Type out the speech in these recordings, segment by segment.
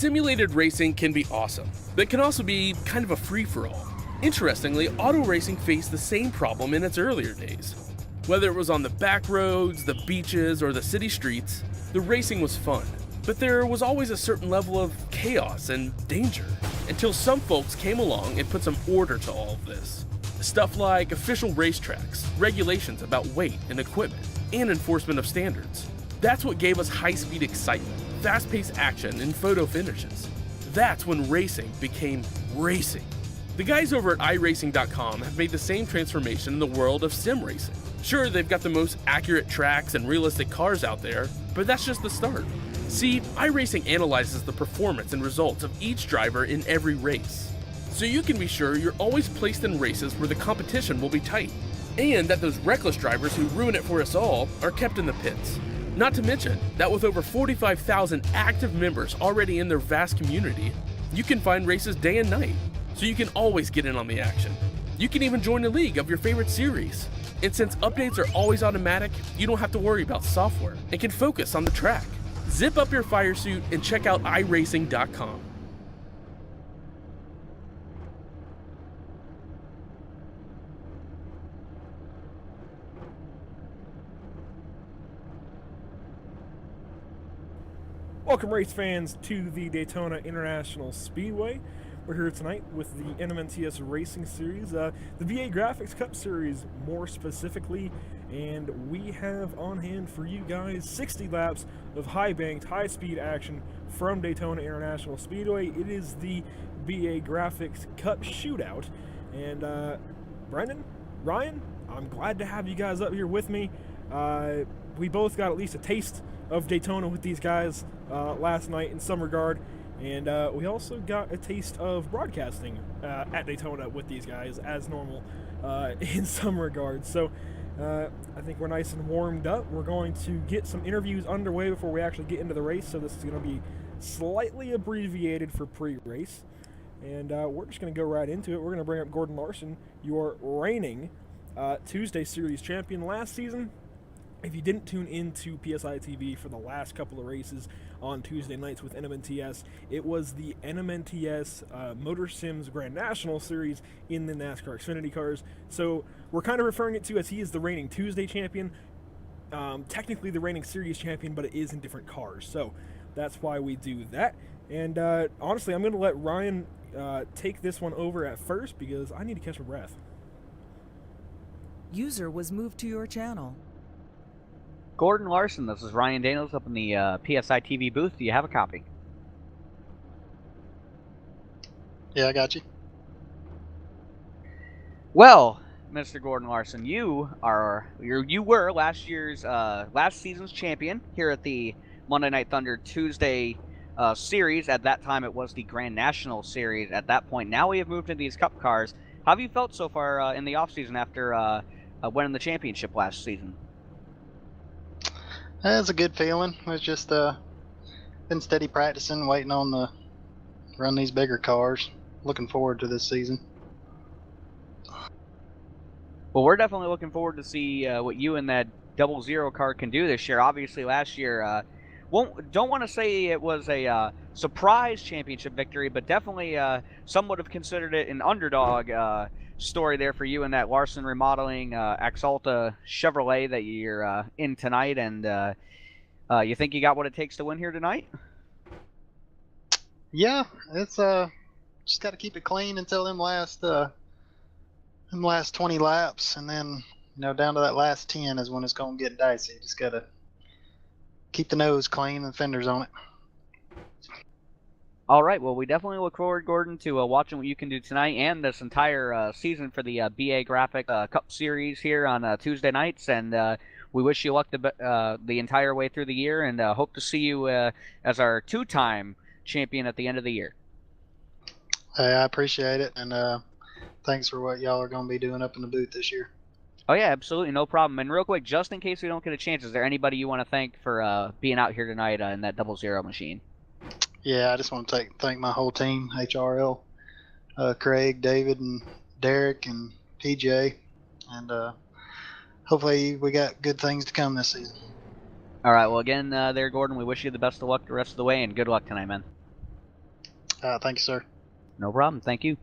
Simulated racing can be awesome, but it can also be kind of a free-for-all. Interestingly, auto racing faced the same problem in its earlier days. Whether it was on the back roads, the beaches, or the city streets, the racing was fun. But there was always a certain level of chaos and danger, until some folks came along and put some order to all of this. Stuff like official racetracks, regulations about weight and equipment, and enforcement of standards. That's what gave us high-speed excitement, fast-paced action, and photo finishes. That's when racing became racing. The guys over at iRacing.com have made the same transformation in the world of sim racing. Sure, they've got the most accurate tracks and realistic cars out there, but that's just the start. See, iRacing analyzes the performance and results of each driver in every race, so you can be sure you're always placed in races where the competition will be tight, and that those reckless drivers who ruin it for us all are kept in the pits. Not to mention that with over 45,000 active members already in their vast community, you can find races day and night, so you can always get in on the action. You can even join a league of your favorite series. And since updates are always automatic, you don't have to worry about software and can focus on the track. Zip up your fire suit and check out iRacing.com. Welcome, race fans, to the Daytona International Speedway. We're here tonight with the NMNTS Racing Series, the VA Graphix Cup Series more specifically, and we have on hand for you guys 60 laps of high-banked, high-speed action from Daytona International Speedway. It is the VA Graphix Cup Shootout, and Brendan, Ryan, I'm glad to have you guys up here with me. We both got at least a taste of Daytona with these guys last night in some regard, and we also got a taste of broadcasting at Daytona with these guys as normal in some regards. So I think we're nice and warmed up. We're going to get some interviews underway before we actually get into the race, so this is going to be slightly abbreviated for pre-race, and we're just going to go right into it. We're going to bring up Gordon Larson, your reigning Tuesday Series champion last season. If you didn't tune into PSI TV for the last couple of races on Tuesday nights with NMNTS, it was the NMNTS Motor Sims Grand National Series in the NASCAR Xfinity cars. So we're kind of referring it to as he is the reigning Tuesday champion, technically the reigning series champion, but it is in different cars. So that's why we do that. And honestly, I'm going to let Ryan take this one over at first because I need to catch my breath. User was moved to your channel. Gordon Larson, this is Ryan Daniels up in the PSI TV booth. Do you have a copy? Yeah, I got you. Well, Mr. Gordon Larson, you were last season's champion here at the Monday Night Thunder Tuesday series. At that time, it was the Grand National Series. At that point, now we have moved into these Cup cars. How have you felt so far in the off season after winning the championship last season? That's a good feeling. It's just been steady practicing, waiting on the run these bigger cars. Looking forward to this season. Well, we're definitely looking forward to see what you and that 00 car can do this year. Obviously, last year, don't want to say it was a surprise championship victory, but definitely some would have considered it an underdog story there for you in that Larson Remodeling Axalta Chevrolet that you're in tonight, and you think you got what it takes to win here tonight? Yeah, it's just got to keep it clean until them last 20 laps, and then down to that last 10 is when it's going to get dicey. Just got to keep the nose clean and fenders on it. All right, well, we definitely look forward, Gordon, to watching what you can do tonight and this entire season for the BA Graphic Cup Series here on Tuesday nights, and we wish you luck the entire way through the year, and hope to see you as our two-time champion at the end of the year. Hey, I appreciate it, and thanks for what y'all are going to be doing up in the booth this year. Oh, yeah, absolutely, no problem. And real quick, just in case we don't get a chance, is there anybody you want to thank for being out here tonight in that 00 machine? Yeah, I just want to thank my whole team, HRL, Craig, David, and Derek, and PJ, and hopefully we got good things to come this season. All right, well, again, there, Gordon, we wish you the best of luck the rest of the way, and good luck tonight, man. Thank you, sir. No problem. Thank you.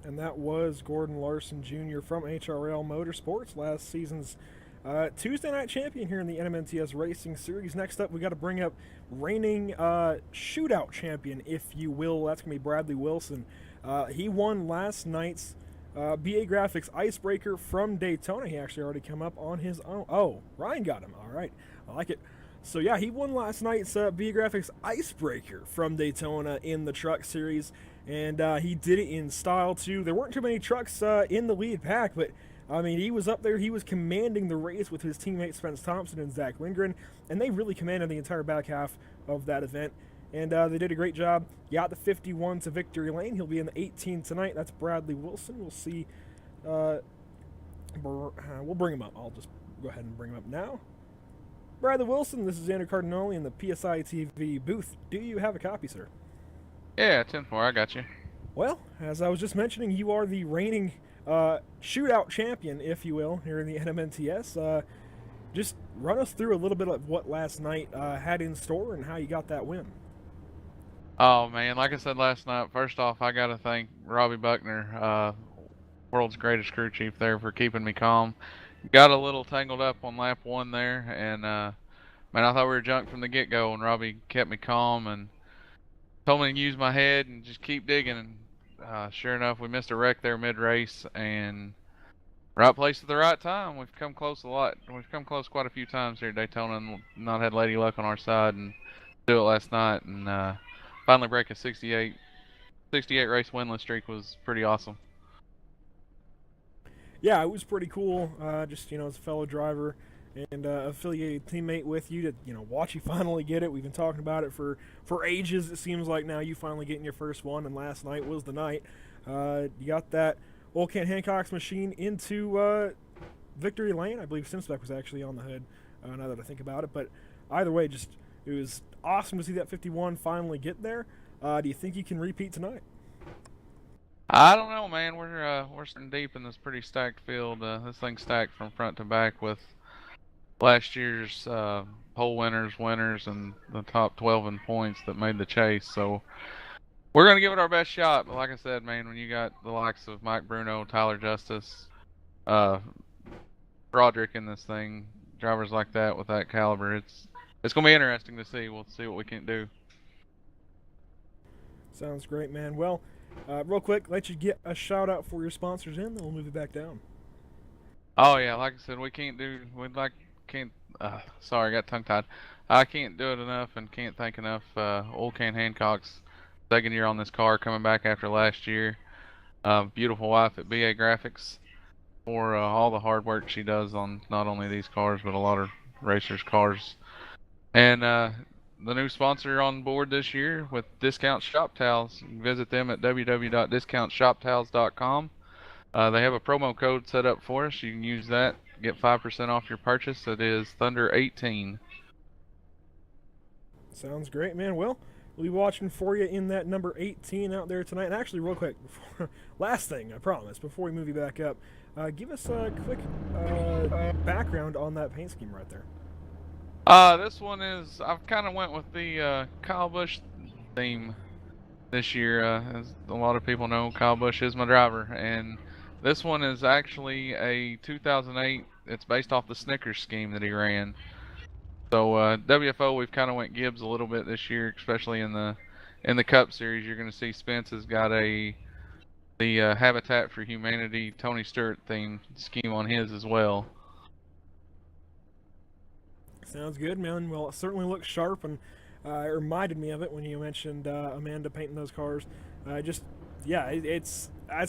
And that was Gordon Larson Jr. from HRL Motorsports, last season's Tuesday night champion here in the NMNTS Racing Series. Next up, we got to bring up reigning Shootout champion, if you will. That's going to be Bradley Wilson. He won last night's BA Graphix Icebreaker from Daytona. He actually already come up on his own. Oh, Ryan got him. All right. I like it. So, yeah, he won last night's BA Graphix Icebreaker from Daytona in the Truck Series. And he did it in style, too. There weren't too many trucks in the lead pack, but, I mean, he was up there. He was commanding the race with his teammates Spence Thompson and Zach Lindgren, and they really commanded the entire back half of that event. And they did a great job. Got the 51 to victory lane. He'll be in the 18 tonight. That's Bradley Wilson. We'll see. We'll bring him up. I'll just go ahead and bring him up now. Bradley Wilson, this is Andrew Cardinale in the PSI TV booth. Do you have a copy, sir? Yeah, 10-4, I got you. Well, as I was just mentioning, you are the reigning shootout champion, if you will, here in the NMNTS. Just run us through a little bit of what last night had in store and how you got that win. Oh, man, like I said last night, first off, I got to thank Robbie Buckner, world's greatest crew chief there, for keeping me calm. Got a little tangled up on lap 1 there, and, man, I thought we were junk from the get-go, and Robbie kept me calm and told me to use my head and just keep digging. And sure enough, we missed a wreck there mid-race, and right place at the right time. We've come close a lot. We've come close quite a few times here at Daytona and not had lady luck on our side, and do it last night. And finally break a 68 race winless streak was pretty awesome. Yeah, it was pretty cool. Just, you know, as a fellow driver and affiliated teammate with you to, you know, watch you finally get it. We've been talking about it for ages. It seems like now you finally getting your first one, and last night was the night. You got that Old Kent Hancock's machine into victory lane. I believe Simspec was actually on the hood, now that I think about it. But either way, just it was awesome to see that 51 finally get there. Do you think you can repeat tonight? I don't know, man. We're sitting deep in this pretty stacked field. This thing's stacked from front to back with last year's pole winners, and the top 12 in points that made the chase. So we're going to give it our best shot. But like I said, man, when you got the likes of Mike Bruno, Tyler Justice, Broderick in this thing, drivers like that with that caliber, it's going to be interesting to see. We'll see what we can do. Sounds great, man. Well, real quick, let you get a shout out for your sponsors in, then we'll move it back down. Oh yeah, like I said, sorry, I got tongue tied. I can't do it enough and can't thank enough Old Kent Hancock's second year on this car, coming back after last year. Beautiful wife at BA Graphix for all the hard work she does on not only these cars but a lot of racers' cars. And the new sponsor on board this year with Discount Shop Towels. You can visit them at www.discountshoptowels.com. They have a promo code set up for us. You can use that, get 5% off your purchase. It is Thunder18. Sounds great, man. Well, we'll be watching for you in that number 18 out there tonight. And actually, real quick, last thing, I promise, before we move you back up, give us a quick background on that paint scheme right there. This one is, I've kind of went with the Kyle Busch theme this year. As a lot of people know, Kyle Busch is my driver, and this one is actually a 2008. It's based off the Snickers scheme that he ran. So WFO, we've kind of went Gibbs a little bit this year, especially in the Cup Series. You're going to see Spence has got the Habitat for Humanity Tony Stewart theme scheme on his as well. Sounds good, man. Well, it certainly looks sharp, and it reminded me of it when you mentioned Amanda painting those cars. It's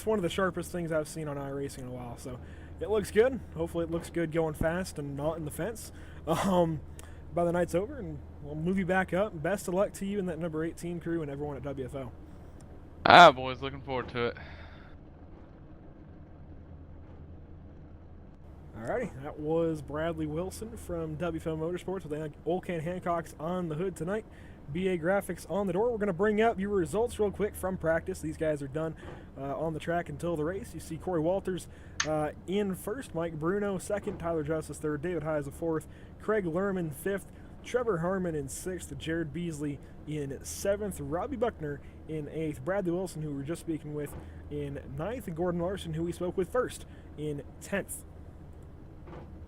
one of the sharpest things I've seen on iRacing in a while. So it looks good. Hopefully, it looks good going fast and not in the fence. By the night's over, and we'll move you back up. Best of luck to you and that number 18 crew and everyone at WFO. Boys, looking forward to it. Alrighty, that was Bradley Wilson from WFO Motorsports with Old Kent Hancock's on the hood tonight. BA Graphix on the door. We're going to bring up your results real quick from practice. These guys are done on the track until the race. You see Corey Walters in first, Mike Bruno second, Tyler Justice third, David Hise fourth, Craig Lerman fifth, Trevor Harmon in 6th, Jared Beasley in 7th, Robbie Buckner in 8th, Bradley Wilson, who we were just speaking with, in 9th, and Gordon Larson, who we spoke with first, in 10th.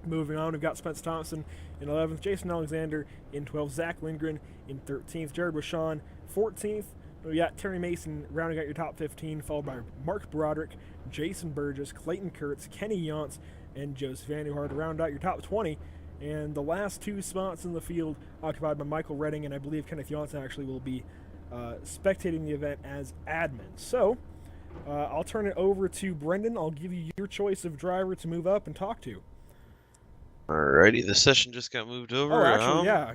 Moving on, we've got Spence Thompson in 11th, Jason Alexander in 12th, Zach Lindgren in 13th, Jared Bashan 14th. We got Terry Mason rounding out your top 15, followed by Mark Broderick, Jason Burgess, Clayton Kurtz, Kenny Yance, and Joseph Vanderhard to round out your top 20. And the last 2 spots in the field occupied by Michael Redding, and I believe Kenneth Yance actually will be spectating the event as admin. So I'll turn it over to Brendan. I'll give you your choice of driver to move up and talk to. Alrighty, the session just got moved over. Oh, actually, yeah, I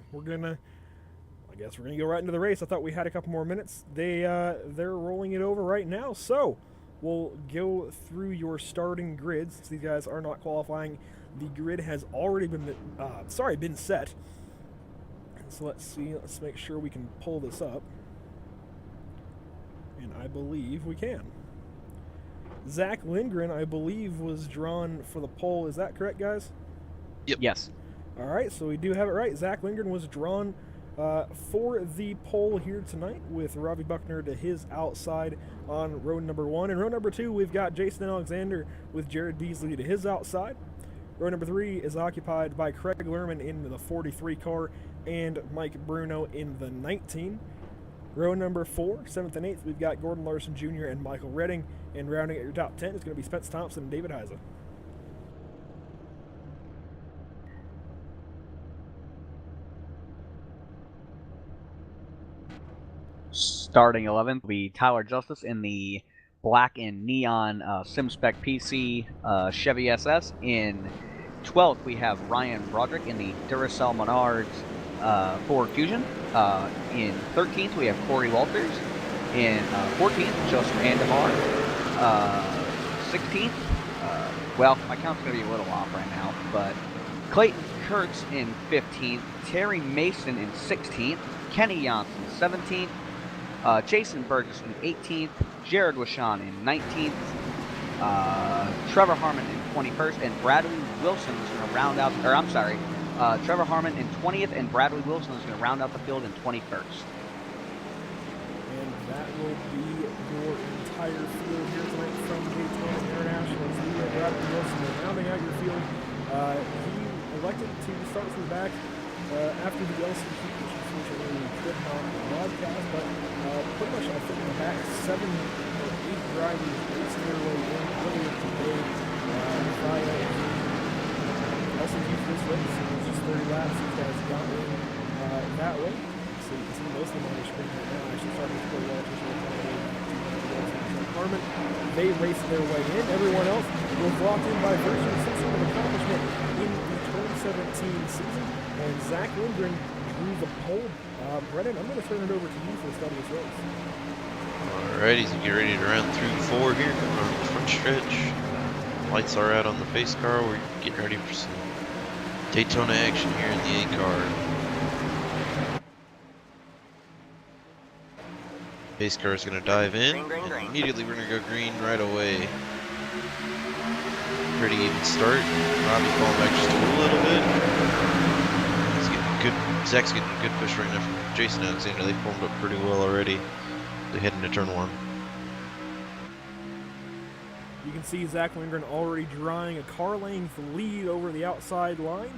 guess we're gonna go right into the race. I thought we had a couple more minutes. They're rolling it over right now, so we'll go through your starting grids. Since these guys are not qualifying, the grid has already been set. So let's see. Let's make sure we can pull this up, and I believe we can. Zach Lindgren, I believe, was drawn for the pole. Is that correct, guys? Yep. Yes. All right, so we do have it right. Zach Lindgren was drawn for the pole here tonight, with Robbie Buckner to his outside on row number 1. And row number 2, we've got Jason Alexander with Jared Beasley to his outside. Row number 3 is occupied by Craig Lerman in the 43 car and Mike Bruno in the 19. Row number 4, 7th and 8th, we've got Gordon Larson Jr. and Michael Redding. And rounding at your top 10 is going to be Spence Thompson and David Heisa. Starting 11th will be Tyler Justice in the black and neon SimSpec PC Chevy SS. In 12th, we have Ryan Broderick in the Duracell Menards Ford Fusion. In 13th, we have Corey Walters. In 14th, Joseph Andemar. 16th, well, my count's going to be a little off right now, but Clayton Kurtz in 15th, Terry Mason in 16th, Kenny Yance in 17th, Jason Burgess in 18th, Jared Washan in 19th, Trevor Harmon in 21st, and Bradley Wilson is going to round out, Trevor Harmon in 20th, and Bradley Wilson is going to round out the field in 21st. And that will be your entire field here tonight from Daytona International. Bradley Wilson is rounding out your field. He elected to start from the back after the LCQ, which unfortunately we could not broadcast, but pretty much I think in the back 7 or 8 drivers racing their way in earlier today via LCQ for this race. It was just 30 laps. These guys got in that way. So you can see most of them on your screen right now. Actually starting with Corey Walters Harmon. They raced their way in. Everyone else was locked in by virtue of some sort of accomplishment in the 2017 season. And Zach Lindgren drew the pole. Brennan, I'm going to turn it over to you for the start of this race. Alrighty, so get ready to round through 4 here, coming on the front stretch. Lights are out on the pace car. We're getting ready for some Daytona action here in the A car. Pace car is going to dive in. And immediately we're going to go green right away. Pretty even start. Robbie falling back just a little bit. He's getting good. Zach's getting a good push right now from Jason Alexander. They formed up pretty well already. They head into turn 1. You can see Zach Lindgren already drawing a car length lead over the outside line.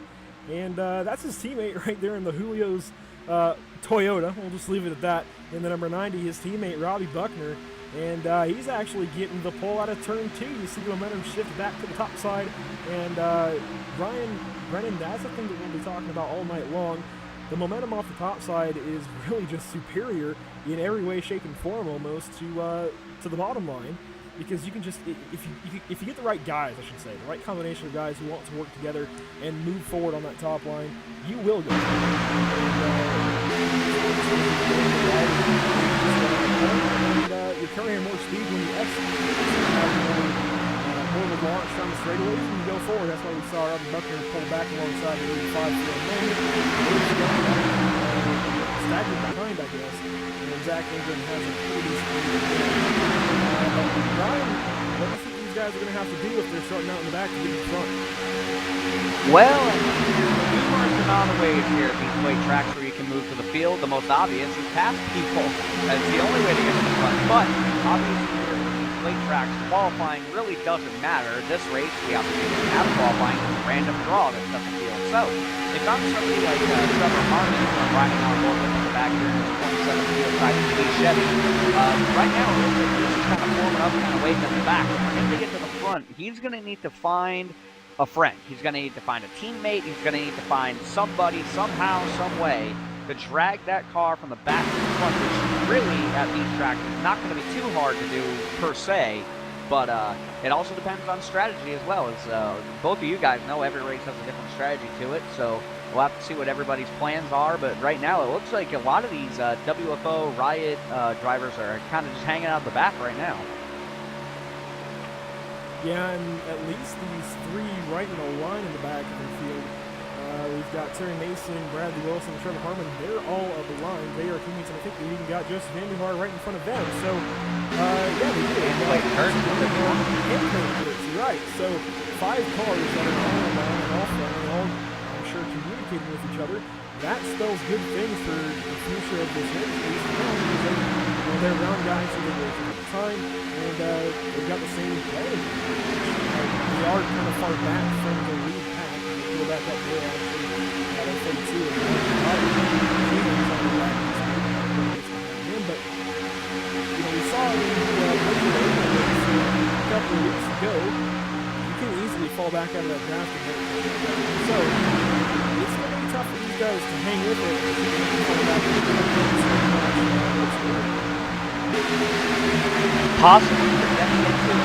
And that's his teammate right there in the Julio's Toyota. We'll just leave it at that. In the number 90, his teammate Robbie Buckner. And he's actually getting the pole out of turn 2. You see the momentum shift back to the top side. And Brennan, that's the thing that we'll be talking about all night long. The momentum off the top side is really just superior in every way, shape, and form almost to the bottom line. Because you can just, if you get the right guys, I should say, the right combination of guys who want to work together and move forward on that top line, you will go. And you're carrying more speed when you exit. More of a launch down the straightaways when you go forward. That's why we saw Robbie Buckner pull back alongside the 85 for a moment. Staggered behind, I guess. And Zach Lindgren has a pretty speed. Ryan, what do you think these guys are going to have to do if they're starting out in the back to get in front. Well, numerous amount of ways here at these weight tracks where you can move to the field. The most obvious is pass people. That's the only way to get to the front. But obviously, here with these weight tracks, qualifying really doesn't matter. This race, we obviously didn't have qualifying. It's a random draw that's at the field. So, if I'm somebody like Trevor Harmon, who I'm riding on board with in the back here in the 27 field side of the Chevy, right now, it looks like he's just kind of forming up, kind of waiting at the back. For him to get to the front, he's going to need to find a friend. He's going to need to find a teammate. He's going to need to find somebody, somehow, some way, to drag that car from the back to the front, which really, at these tracks, is not going to be too hard to do, per se. But it also depends on strategy as well. As both of you guys know, every race has a different strategy to it. So we'll have to see what everybody's plans are. But right now, it looks like a lot of these WFO Riot drivers are kind of just hanging out the back right now. Yeah, and at least these three right in a line in the back of the field. We've got Terry Mason, Bradley Wilson, and Trevor Harmon. They're all of the line. They are teammates, and I think we even got Joseph Vandervar right in front of them. So, yeah, they do. You're right. So, 5 cars that are on the line and off line, and all, I'm sure, communicating with each other. That spells good things for the future of this race. They're round guys who they race all the time, and they've got the same play. They are kind of far back from the lead pack. Go back up there, actually, at 32, and but, you know, we saw in the a couple of weeks ago, you can easily fall back out of that draft and hit it. So, it's going to be tough for these guys to hang with it. Possibly, but definitely this is a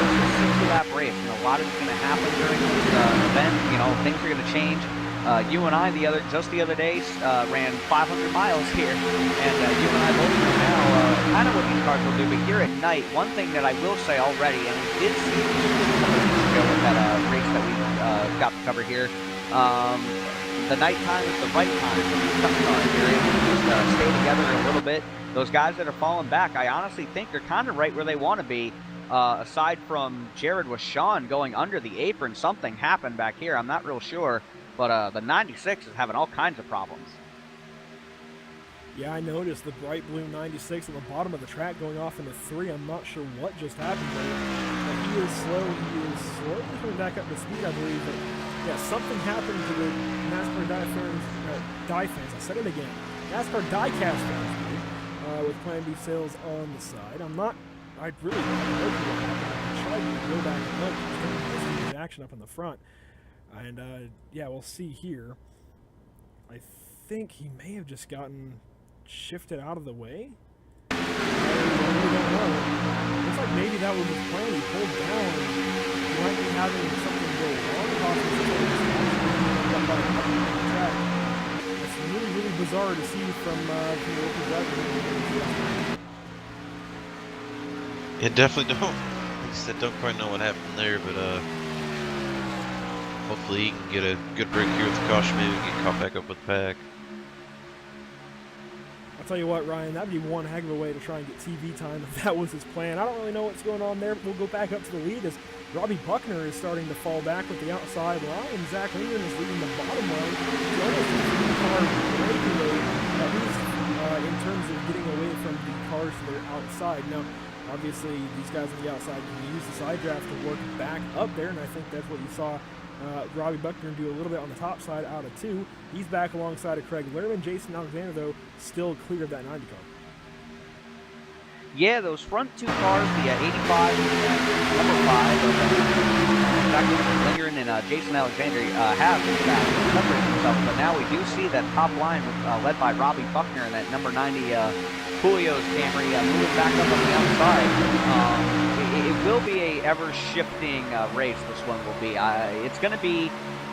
60-lap race, and a lot is going to happen during this event. You know, things are going to change. You and I, just the other day, ran 500 miles here, and you and I both know now kind of what these cars will do. But here at night, one thing that I will say already, and we did see with that race that we got to cover here, the nighttime is the right time for these cup cars. They're able to just stay together a little bit. Those guys that are falling back, I honestly think they're kind of right where they want to be. Aside from Jared with Sean going under the apron, something happened back here. I'm not real sure, but the 96 is having all kinds of problems. Yeah, I noticed the bright blue 96 on the bottom of the track going off into 3. I'm not sure what just happened there. But he is slow. He is slowly coming back up to speed, I believe. But yeah, something happened to the NASCAR die fans. I said it again. NASCAR diecast fans, with Plan B sales on the side. I really don't know what happened. I tried to go back and look. There's some action up in the front. And, yeah, we'll see here. I think he may have just gotten shifted out of the way. I really don't know. Looks like maybe that was his plan. He pulled down. He might be having something go wrong. It's really, really bizarre to see from the local driver. Yeah, definitely don't. Like I said, don't quite know what happened there, but hopefully he can get a good break here with the caution, maybe get caught back up with the pack. I'll tell you what, Ryan, that'd be one heck of a way to try and get TV time if that was his plan. I don't really know what's going on there, but we'll go back up to the lead as Robbie Buckner is starting to fall back with the outside line. Zach Lindgren is leading the bottom line. He's almost a 3-car breakaway, at least in terms of getting away from the cars that are outside. Now, obviously, these guys on the outside can use the side draft to work back up there, and I think that's what you saw Robbie Buckner do a little bit on the top side out of 2. He's back alongside of Craig Lerman. Jason Alexander, though, still clear of that 90 car. Yeah, those front 2 cars, the 85 and number 5, Zach Lindgren and Jason Alexander have separated themselves, but now we do see that top line led by Robbie Buckner and that number 90 Julio's Camry moving back up on the outside. It will be a ever-shifting race, this one will be. It's going to be,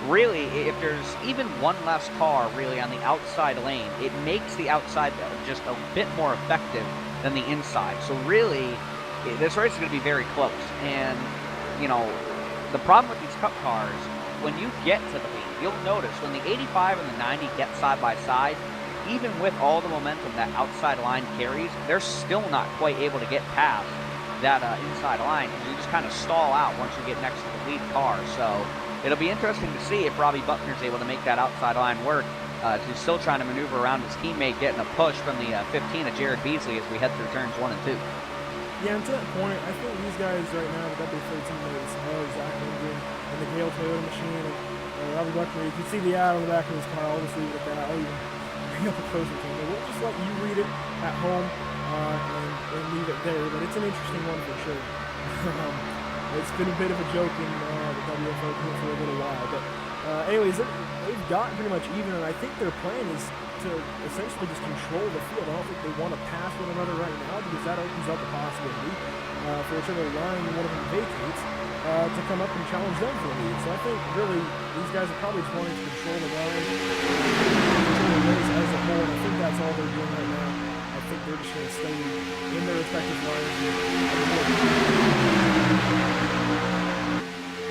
really, if there's even one less car, really, on the outside lane, it makes the outside just a bit more effective than the inside. So really, this race is going to be very close. And, you know, the problem with these cup cars, when you get to the lead, you'll notice when the 85 and the 90 get side by side, even with all the momentum that outside line carries, they're still not quite able to get past that inside line, because you just kind of stall out once you get next to the lead car. So it'll be interesting to see if Robbie Buckner's able to make that outside line work. He's still trying to maneuver around his teammate, getting a push from the 15 of Jared Beasley as we head through turns 1 and 2. Yeah, and to that point, I think these guys right now, the W13 teammates, Zach Lindgren and the Gale Toyota machine, and Robbie Buckner, you can see the ad on the back of his car. I'll just leave it at that. I'll even bring up a closer camera. We'll just let you read it at home and leave it there, but it's an interesting one for sure. It's been a bit of a joke in the WFO for a little while, but anyways, they've gotten pretty much even, and I think their plan is to essentially just control the field. I don't think they want to pass one another right now, because that opens up a possibility for whichever line one of them vacates to come up and challenge them for a lead. So I think really these guys are probably just wanting to control the line, control the race as a whole, and I think that's all they're doing right now. I think they're just going to stay in their respective lines.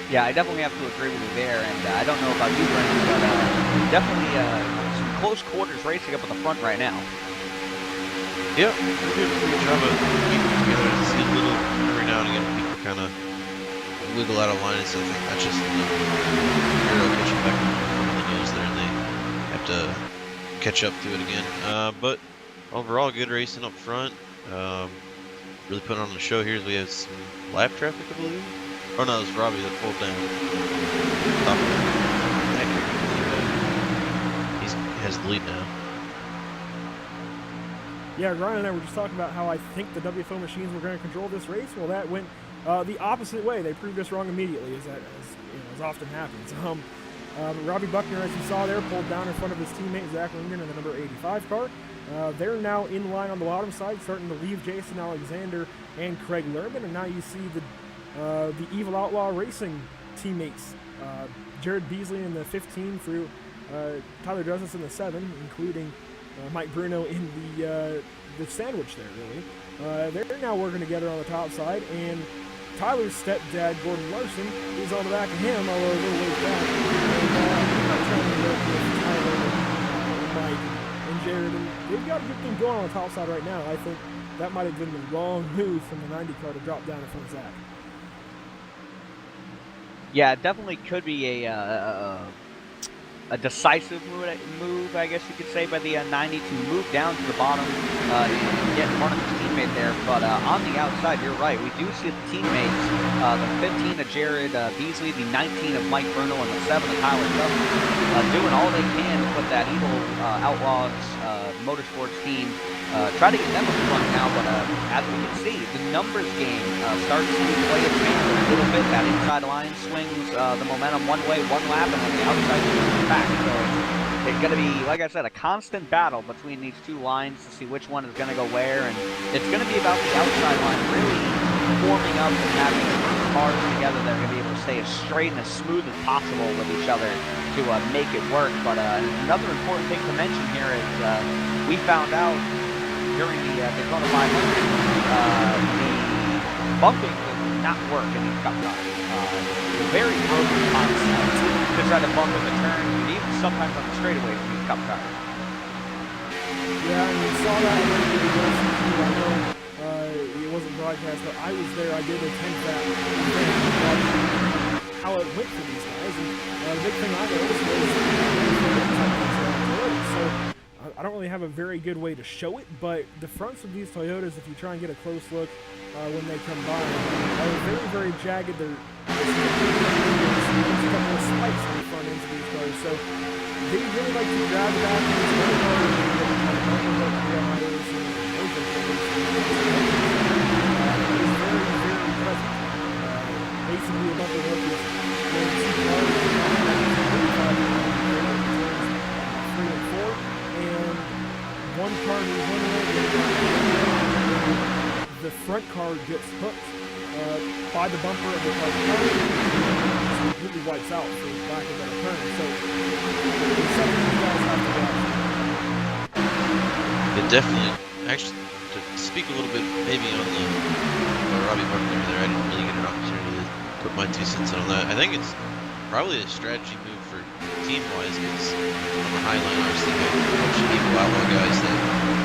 Yeah, I definitely have to agree with you there, and I don't know about you, Brendan, but definitely some close quarters racing up at the front right now. Yeah, we're doing a pretty good job of keeping it together. I see a little, every now and again, people kind of wiggle out of line, so I think that's just the aerial catching back from the news there, and they have to catch up to it again. But overall, good racing up front. Really putting on the show here as we have some lap traffic, I believe. Oh no, it's Robbie that pulled down. He has the lead now. Yeah, Ryan and I were just talking about how I think the WFO machines were going to control this race. Well, that went the opposite way. They proved us wrong immediately, as often happens. Robbie Buckner, as you saw there, pulled down in front of his teammate Zach Lindgren in the number 85 car. They're now in line on the bottom side, starting to leave Jason Alexander and Craig Lerman, and now you see the Evil Outlaw Racing teammates, Jared Beasley in the 15 through Tyler Justice in the 7, including Mike Bruno in the sandwich there, really. They're now working together on the top side, and Tyler's stepdad, Gordon Larson, is on the back of him, although a little ways back. And I'm trying to work with Tyler and Mike and Jared, and they've got a good thing going on the top side right now. I think that might have been the wrong move from the 90 car to drop down in front of Zach. Yeah, it definitely could be a decisive move, I guess you could say, by the 90 to move down to the bottom and get in front of his teammate there. But on the outside, you're right. We do see the teammates, the 15 of Jared Beasley, the 19 of Mike Bruno, and the 7 of Tyler Duff, doing all they can to put that Evil Outlaws Motorsports team, try to get them up front now. But as we can see, the numbers game starts to play its hand a little bit. That inside line swings the momentum one way, one lap, and on the outside swings back. So it's going to be, like I said, a constant battle between these two lines to see which one is going to go where, and it's going to be about the outside line really forming up and having cars together that are going to be able to stay as straight and as smooth as possible with each other to make it work. But another important thing to mention here is we found out during the Daytona 500, the bumping does not work in these cup cars. It's a very broken concept to try to bump in the turn, and even sometimes on the straightaways in these cup cars. Yeah, and we saw that in the video. I know it wasn't broadcast, but I was there. I did attend that event, how it went for these guys. And the big thing I noticed was so I don't really have a very good way to show it, but the fronts of these Toyotas, if you try and get a close look when they come by, are very, very jagged. There's a couple of spikes on the front ends of these cars, so they really like to grab the back of these cars basically, a bumper hook is when two cars one car moves one way, the front car gets hooked by the bumper of the car behind it, and completely wipes out for lack of a better term. So it's something you guys have to watch. It definitely, actually, to speak a little bit maybe on the Robbie Buckner there, I didn't really get an opportunity to put my 2 cents in on that. I think it's probably a strategy move for team-wise, because on the high line, obviously, you have a bunch of Evil Outlaw guys that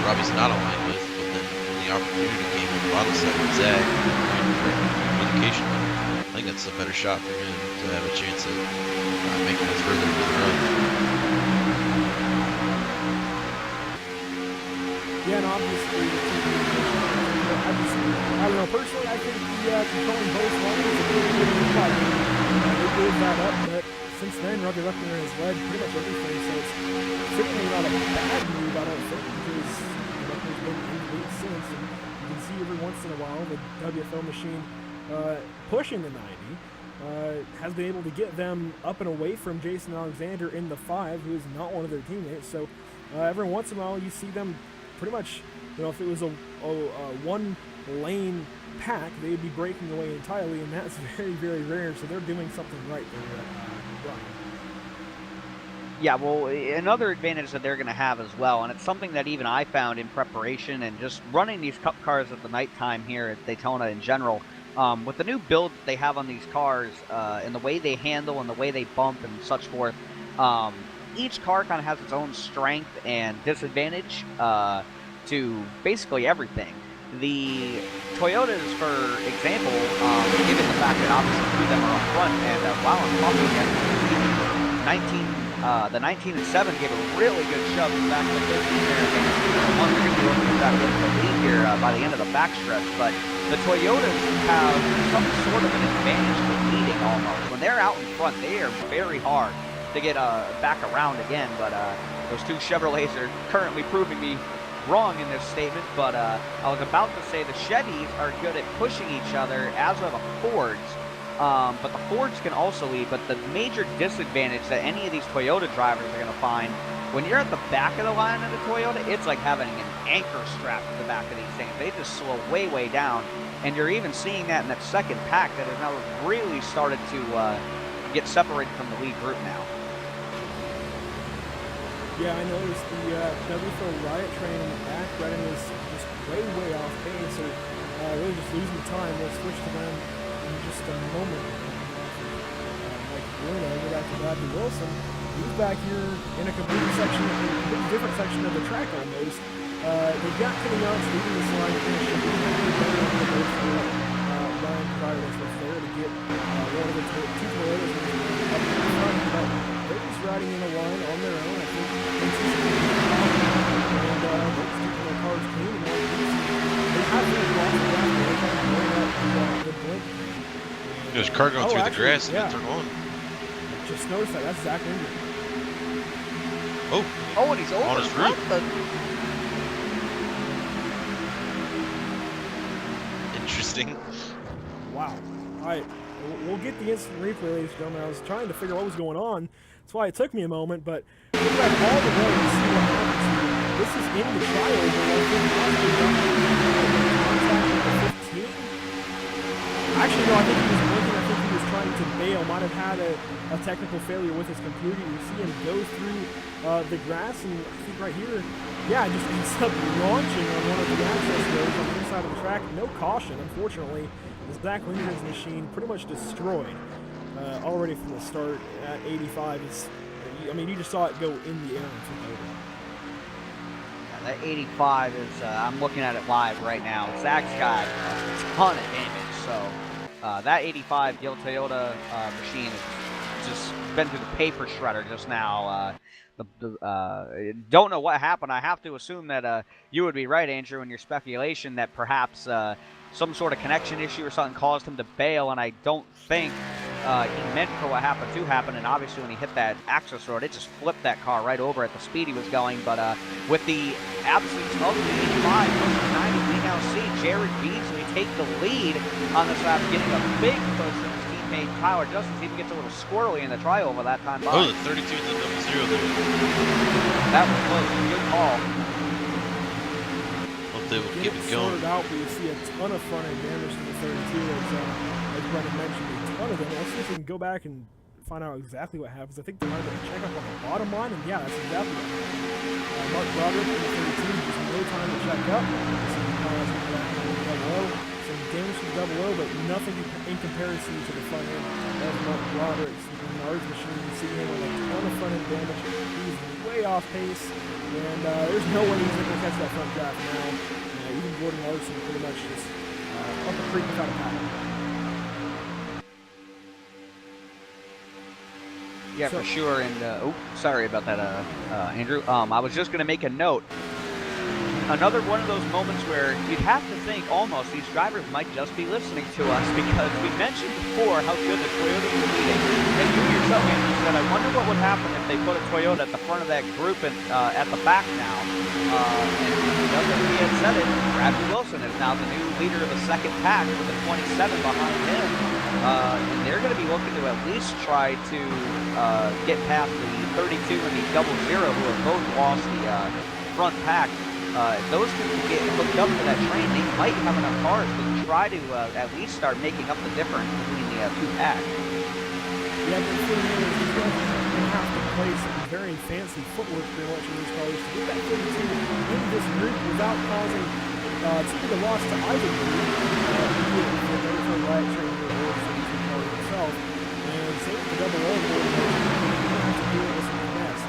Robbie's not aligned with, but then on the opportunity came on the bottom side with Zach, waiting for communication. I think that's a better shot for him to have a chance at making it further into the run. Yeah, and obviously, I don't know, personally, I think the controlling both lanes is a pretty good move by him. They gave that up, but since then, Robbie Buckner has led pretty much everything, so it's certainly not a bad move, I don't think, because Buckner's been in the lead since, and you can see every once in a while the WFL machine pushing the 90. Has been able to get them up and away from Jason Alexander in the 5, who is not one of their teammates, so every once in a while you see them pretty much, you know, if it was a one-lane pack, they'd be breaking away entirely, and that's very, very rare, so they're doing something right there. Yeah, well, another advantage that they're going to have as well, and it's something that even I found in preparation and just running these cup cars at the nighttime here at Daytona in general, with the new build that they have on these cars, and the way they handle and the way they bump and such forth, each car kind of has its own strength and disadvantage to basically everything. The Toyotas, for example, given the fact that obviously two of them are up front, and while I'm talking again, the 19 and 7 gave a really good shove back to the 13 there. The ones are going to be looking back into the lead here by the end of the backstretch, but the Toyotas have some sort of an advantage for leading almost. When they're out in front, they are very hard to get back around again, but those two Chevrolets are currently proving me wrong in this statement, but I was about to say the Chevys are good at pushing each other, as are the Fords, but the Fords can also lead, but the major disadvantage that any of these Toyota drivers are going to find, when you're at the back of the line of the Toyota, it's like having an anchor strap to the back of these things. They just slow way, way down, and you're even seeing that in that second pack that has now really started to get separated from the lead group now. Yeah, I noticed the WFL Riot train in the back, Redding is just way, way off pace, or really just losing time. We'll switch to them in just a moment. Like Bruno, go back to Bradley Wilson. He's back here in a completely different section of the track almost. They've got Kenny Young's leading this line to finish. Ryan provided us with there to get one of the two Toyotas up in front, but they're just riding in a line on their own. I think and they're just keeping their cars clean and more easy. They have really lost the gap. They're trying to blow up the blink. There's a car going through the grass in turn 1. Just noticed that. That's Zach Linder. Oh, and he's over. On his roof. Interesting. Wow. All right. We'll get the instant replay, ladies and gentlemen. I was trying to figure out what was going on. That's why it took me a moment, but we'll go back all the way and see what happens here. This is in the triover. Actually, no, I think he was blinking. I think he was trying to bail. Might have had a technical failure with his computer. You see him go through the grass, and I think right here, yeah, just ends up launching on one of the access roads on the inside of the track. No caution, unfortunately. Zach Linder's machine pretty much destroyed already from the start at 85. I mean, you just saw it go in the air and flip over. Yeah, that 85 is, I'm looking at it live right now. Zach's got a ton of damage, so that 85 Gil Toyota machine has just been through the paper shredder just now. Don't know what happened. I have to assume that you would be right, Andrew, in your speculation that perhaps some sort of connection issue or something caused him to bail, and I don't think he meant for what happened to happen, and obviously when he hit that access road, it just flipped that car right over at the speed he was going, but with the absence of the 85 versus 90, we now see Jared Beasley take the lead on this lap, getting a big push from his teammate Tyler Justice. Even gets a little squirrely in the trioval that time by. Oh, the 32 and the 0 there. That was close. Good call. They would keep it going. Out, but you see a ton of front-end damage to the 32, as Brendan mentioned, a ton of them. Let's see if we can go back and find out exactly what happens. I think they might have to check up on the bottom line, and yeah, that's exactly what happened. Mark Broderick in the 32, just no time to check up. Some damage to the double O, but nothing in comparison to the front end of Mark Broderick's large machine. You see him with a ton of front-end damage. He's way off pace, and there's no way he's going to catch that front drive now. even Gordon Larson pretty much just up the creek without a paddle. Yeah, So- for sure. And oh, sorry about that, Andrew. I was just going to make a note. Another one of those moments where you'd have to think almost these drivers might just be listening to us, because we mentioned before how good the Toyotas were leading. And you yourself, Andrew, said, I wonder what would happen if they put a Toyota at the front of that group and at the back now. And just as he had said it, Bradley Wilson is now the new leader of the second pack with the 27 behind him. And they're going to be looking to at least try to get past the 32 and the 00, who have both lost the front pack. If those two can get hooked up to that train, they might have enough cars to try to at least start making up the difference between the two packs. Yeah, but the thing is, he's going to have to play some very fancy footwork pretty much in these cars to get that 32 in this group without causing too big a loss to either group. Be it for the right train or for the car itself. And same with the double O board, you're going to have to deal with some finesse.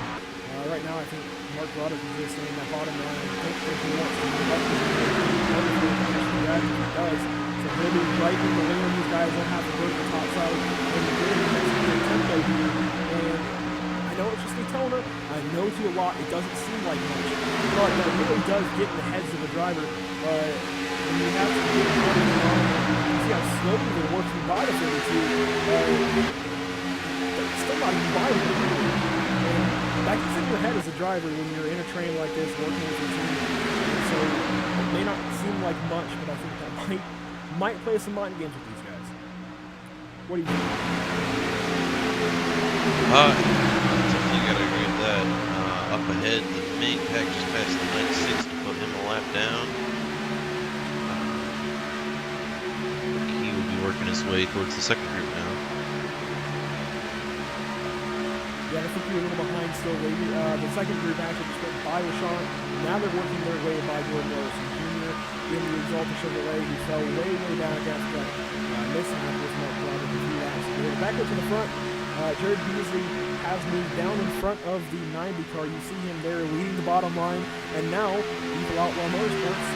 Right now, I think Mark Roddick is just saying that bottom line. I don't think he wants to move up this year. He does. So he'll be right in the lane when these guys don't have to go to the top side and the tempo here. And I know it's just Daytona. I know to a lot it doesn't seem like much, but it really does get in the heads of the driver. When you have to get in front of the line, you see how slowly they're working by the 32. They're still not even by the 32. That gets in your head as a driver when you're in a train like this, working with your team. And so it may not seem like much, but I think that might play some mind games with these guys. What do you think? Definitely gotta agree with that. Up ahead, the main pack just passed the 96 to put him a lap down. He will be working his way towards the second group now. Yeah, I think you're a little behind still, maybe. The second group actually just went by Rashawn. Now they're working their way by Gordon Larson Jr. in the Exalted Chevrolet, who fell way down against that mishap with Mark Roddick a few laps ago. Back up to the front, Jared Beasley has moved down in front of the 90 car. You see him there leading the bottom line, and now Evil Outlaw Motorsports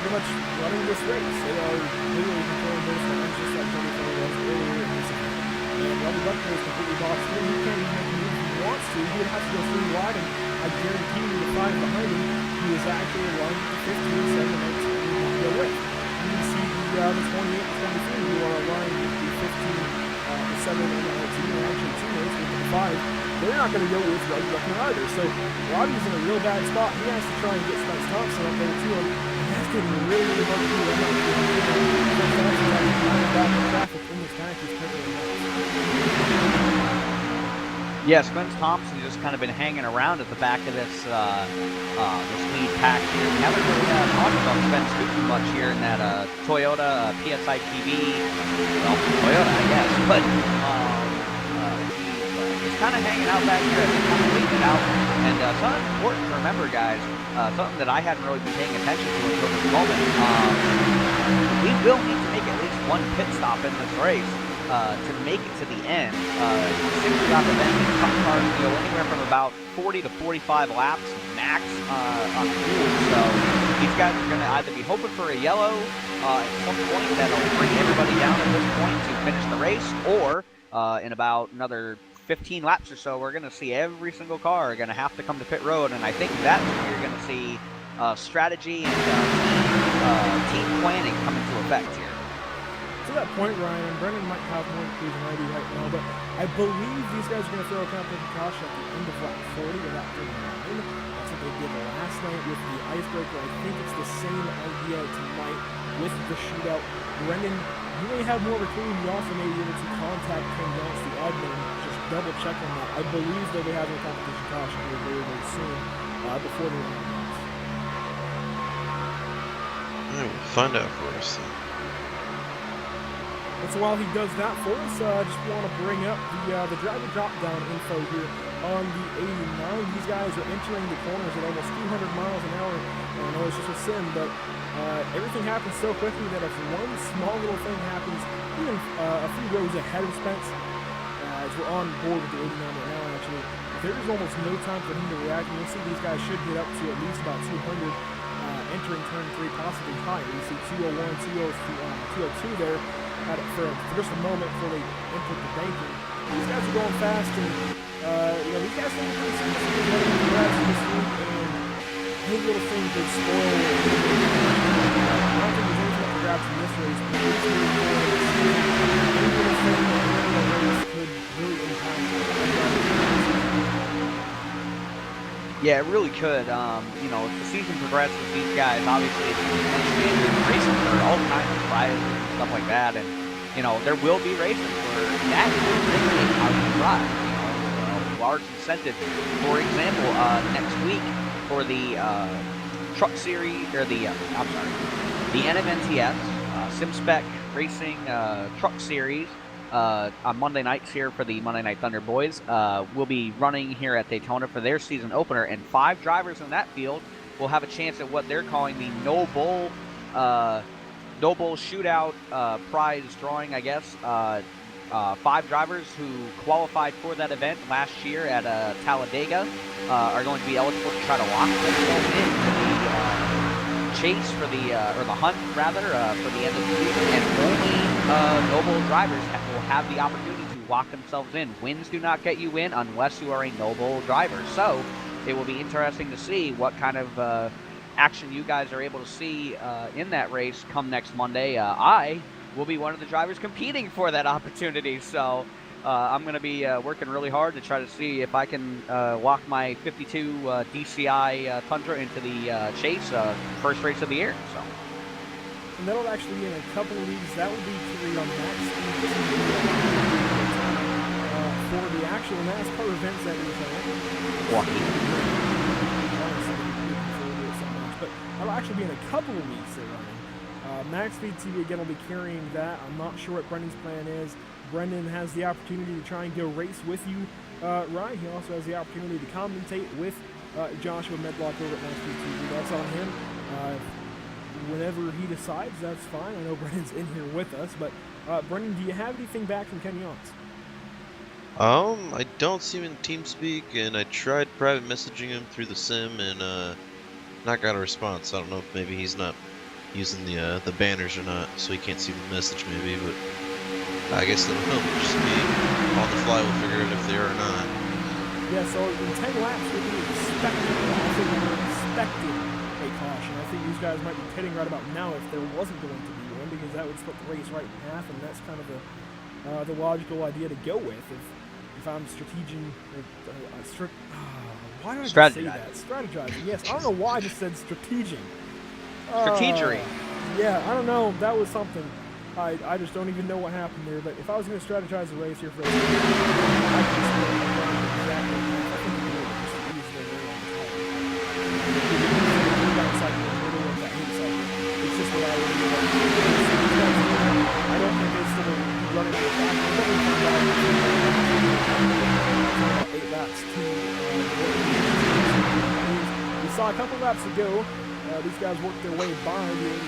pretty much running this race. They are literally controlling those lines just like Tony Ford was earlier in this event. And Robbie Buckner is completely boxed in. He can't even make a move if he wants to. He would have to go 3 wide, and I guarantee you the 5 behind him, he is actually aligned to 15, 7, 8, and go with. You can see the 28 and 23 who are aligned with the 15, the 7, and the 19, and actually teammates with the 5. They're not going to go with Robbie Buckner either. So Robbie's in a real bad spot. He has to try and get Spence Thompson up there to him. And that's getting really hard to do. I'm not sure back in traffic in this pack. He's Yeah, Spence Thompson has just kind of been hanging around at the back of this this lead pack here. We haven't really talked about Spence too much here in that Toyota PSI TV. Well, Toyota, I guess, but he's kind of hanging out back here. He's kind of waiting it out. And something important to remember, guys, something that I hadn't really been paying attention to until this moment. We will need to make at least one pit stop in this race. To make it to the end. 6 lap event, tough cars, anywhere from about 40 to 45 laps max on fuel. So these guys are going to either be hoping for a yellow at some point that'll bring everybody down at this point to finish the race, or in about another 15 laps or so, we're going to see every single car going to have to come to pit road, and I think that's where you're going to see strategy and team planning come into effect here. To that point, Ryan, and Brendan might have more to prove than I do right now, but I believe these guys are going to throw a captain caution at the end of lap 40 or lap 39. That's what they did last night with the icebreaker. I think it's the same idea tonight with the shootout. Brendan, you may have more of a clue. You also may be able to contact Ken Jones, the admin, just double check on that. I believe they'll be having a competition caution here very, very soon before the round ends. We'll find out for us then. And so while he does that for us, I just want to bring up the driver drop-down info here on the 89. These guys are entering the corners at almost 200 miles an hour. I know it's just a sim, but everything happens so quickly that if one small little thing happens, even a few rows ahead of Spence, as we're on board with the 89 right now, actually, there's almost no time for him to react. And you'll see these guys should get up to at least about 200 entering turn 3 possibly higher. You see 201, 202 there for just a moment before they input the banking. These guys are going fast, and these guys are pretty significant running the rest this week, and any little thing could spoil it. I don't think there's anything up for grabs in this race, but it's really cool. Any little thing that the race could really impact it. Yeah, it really could. As the season progresses, these guys obviously it's racing for all kinds of prizes and stuff like that, and there will be races where that will dictate how you drive. Large incentive. For example, next week for the truck series or the NMNTS SimSpec Racing Truck Series. On Monday nights here for the Monday Night Thunder boys. We'll be running here at Daytona for their season opener, and 5 drivers in that field will have a chance at what they're calling the No Bull Shootout prize drawing, I guess. 5 drivers who qualified for that event last year at Talladega are going to be eligible to try to lock themselves in for the chase for the or the hunt rather for the end of the season, and only Noble drivers will have the opportunity to lock themselves in. Wins do not get you in unless you are a Noble driver. So it will be interesting to see what kind of action you guys are able to see in that race come next Monday. I will be one of the drivers competing for that opportunity, so I'm going to be working really hard to try to see if I can walk my 52 DCI Tundra into the chase, first race of the year. So. And that'll actually be in a couple of leagues. That will be carried on max for the actual NASCAR events that is but that'll actually be in a couple of weeks they're running. Max Speed TV again will be carrying that. I'm not sure what Brendan's plan is. Brendan has the opportunity to try and go race with you, Ryan. He also has the opportunity to commentate with Joshua Medlock over at Max Speed TV. That's on him. Whenever he decides, that's fine. I know Brendan's in here with us, but Brendan, do you have anything back from Kenny Yachts? I don't see him in TeamSpeak, and I tried private messaging him through the sim, and not got a response. I don't know if maybe he's not using the banners or not, so he can't see the message maybe, but I guess it'll just be on the fly. We'll figure out if they are or not. Yeah, so in 10 laps, we'll be expecting a caution. I think these guys might be pitting right about now if there wasn't going to be one, because that would split the race right in half, and that's kind of the logical idea to go with. If I'm why did I just say that? Strategizing. Yes, I don't know why I just said strategizing. Strategery. Yeah, I don't know. That was something. I just don't even know what happened there. But if I was going to strategize the race here for exactly. It's just what I would do. I don't think they still running to the back. About 8 laps to we saw a couple laps ago. These guys worked their way by the 85.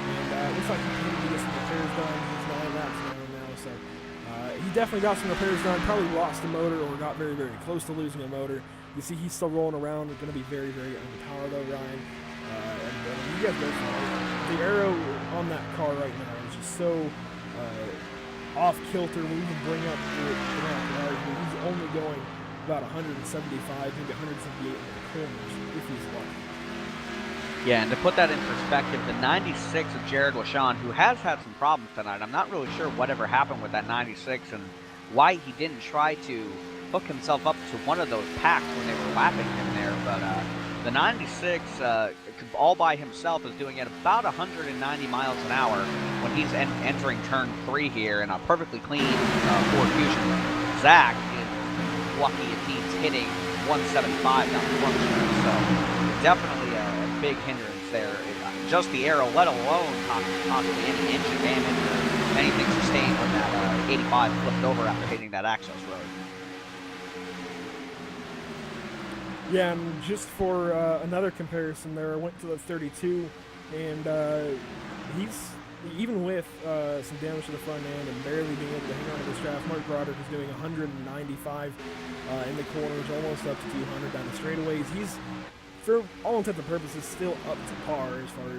And it looks like he needed to get some repairs done. He's 9 laps now, so he definitely got some repairs done. Probably lost a motor or got very, very close to losing a motor. You see he's still rolling around. It's going to be very, very underpowered though, Ryan. You guys go for it. The arrow on that car right now is just so off kilter. We even bring up the he's only going about 175, maybe 178 in the corners if he's lucky. Yeah, and to put that in perspective, the 96 of Jared Lachon, who has had some problems tonight, I'm not really sure whatever happened with that 96 and why he didn't try to hook himself up to one of those packs when they were lapping him there, but the 96 all by himself is doing it about 190 miles an hour when he's entering turn 3 here in a perfectly clean Ford Fusion. Zach is lucky if he's hitting 175 down the front stretch, so definitely a big hindrance there. Just the arrow, let alone possibly any engine damage or anything sustained when that 85 flipped over after hitting that access road. Yeah, and just for another comparison there, I went to the 32, and even with some damage to the front end and barely being able to hang on to this draft, Mark Broderick is doing 195 in the corners, almost up to 200 down the straightaways. He's, for all intents and purposes, still up to par as far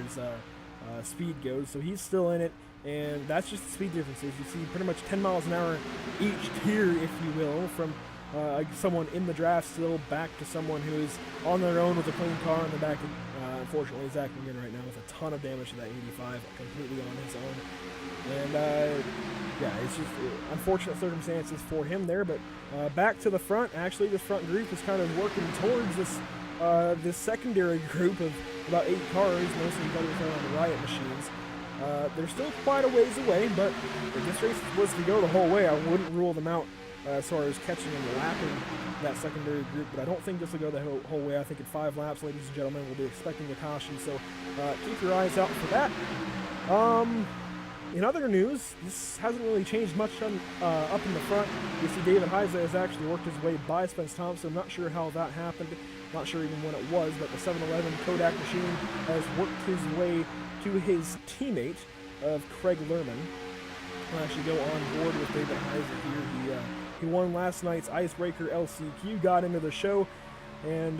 as speed goes, so he's still in it, and that's just the speed differences. You see pretty much 10 miles an hour each tier, if you will, from someone in the draft still back to someone who is on their own with a clean car in the back. Unfortunately, Zach McGinn right now with a ton of damage to that 85, completely on his own. And yeah, it's just unfortunate circumstances for him there. But back to the front, actually, this front group is kind of working towards this secondary group of about 8 cars, mostly buddies on the Riot machines. They're still quite a ways away, but if this race was to go the whole way, I wouldn't rule them out as far as catching and lapping that secondary group, but I don't think this will go the whole way. I think at 5 laps, ladies and gentlemen, we'll be expecting a caution, so keep your eyes out for that. In other news, this hasn't really changed much up in the front. You see David Heise has actually worked his way by Spence Thompson. I'm not sure how that happened, not sure even when it was, but the 711 Kodak machine has worked his way to his teammate of Craig Lerman. I'll actually go on board with David Heise here. He won last night's Icebreaker LCQ, got into the show, and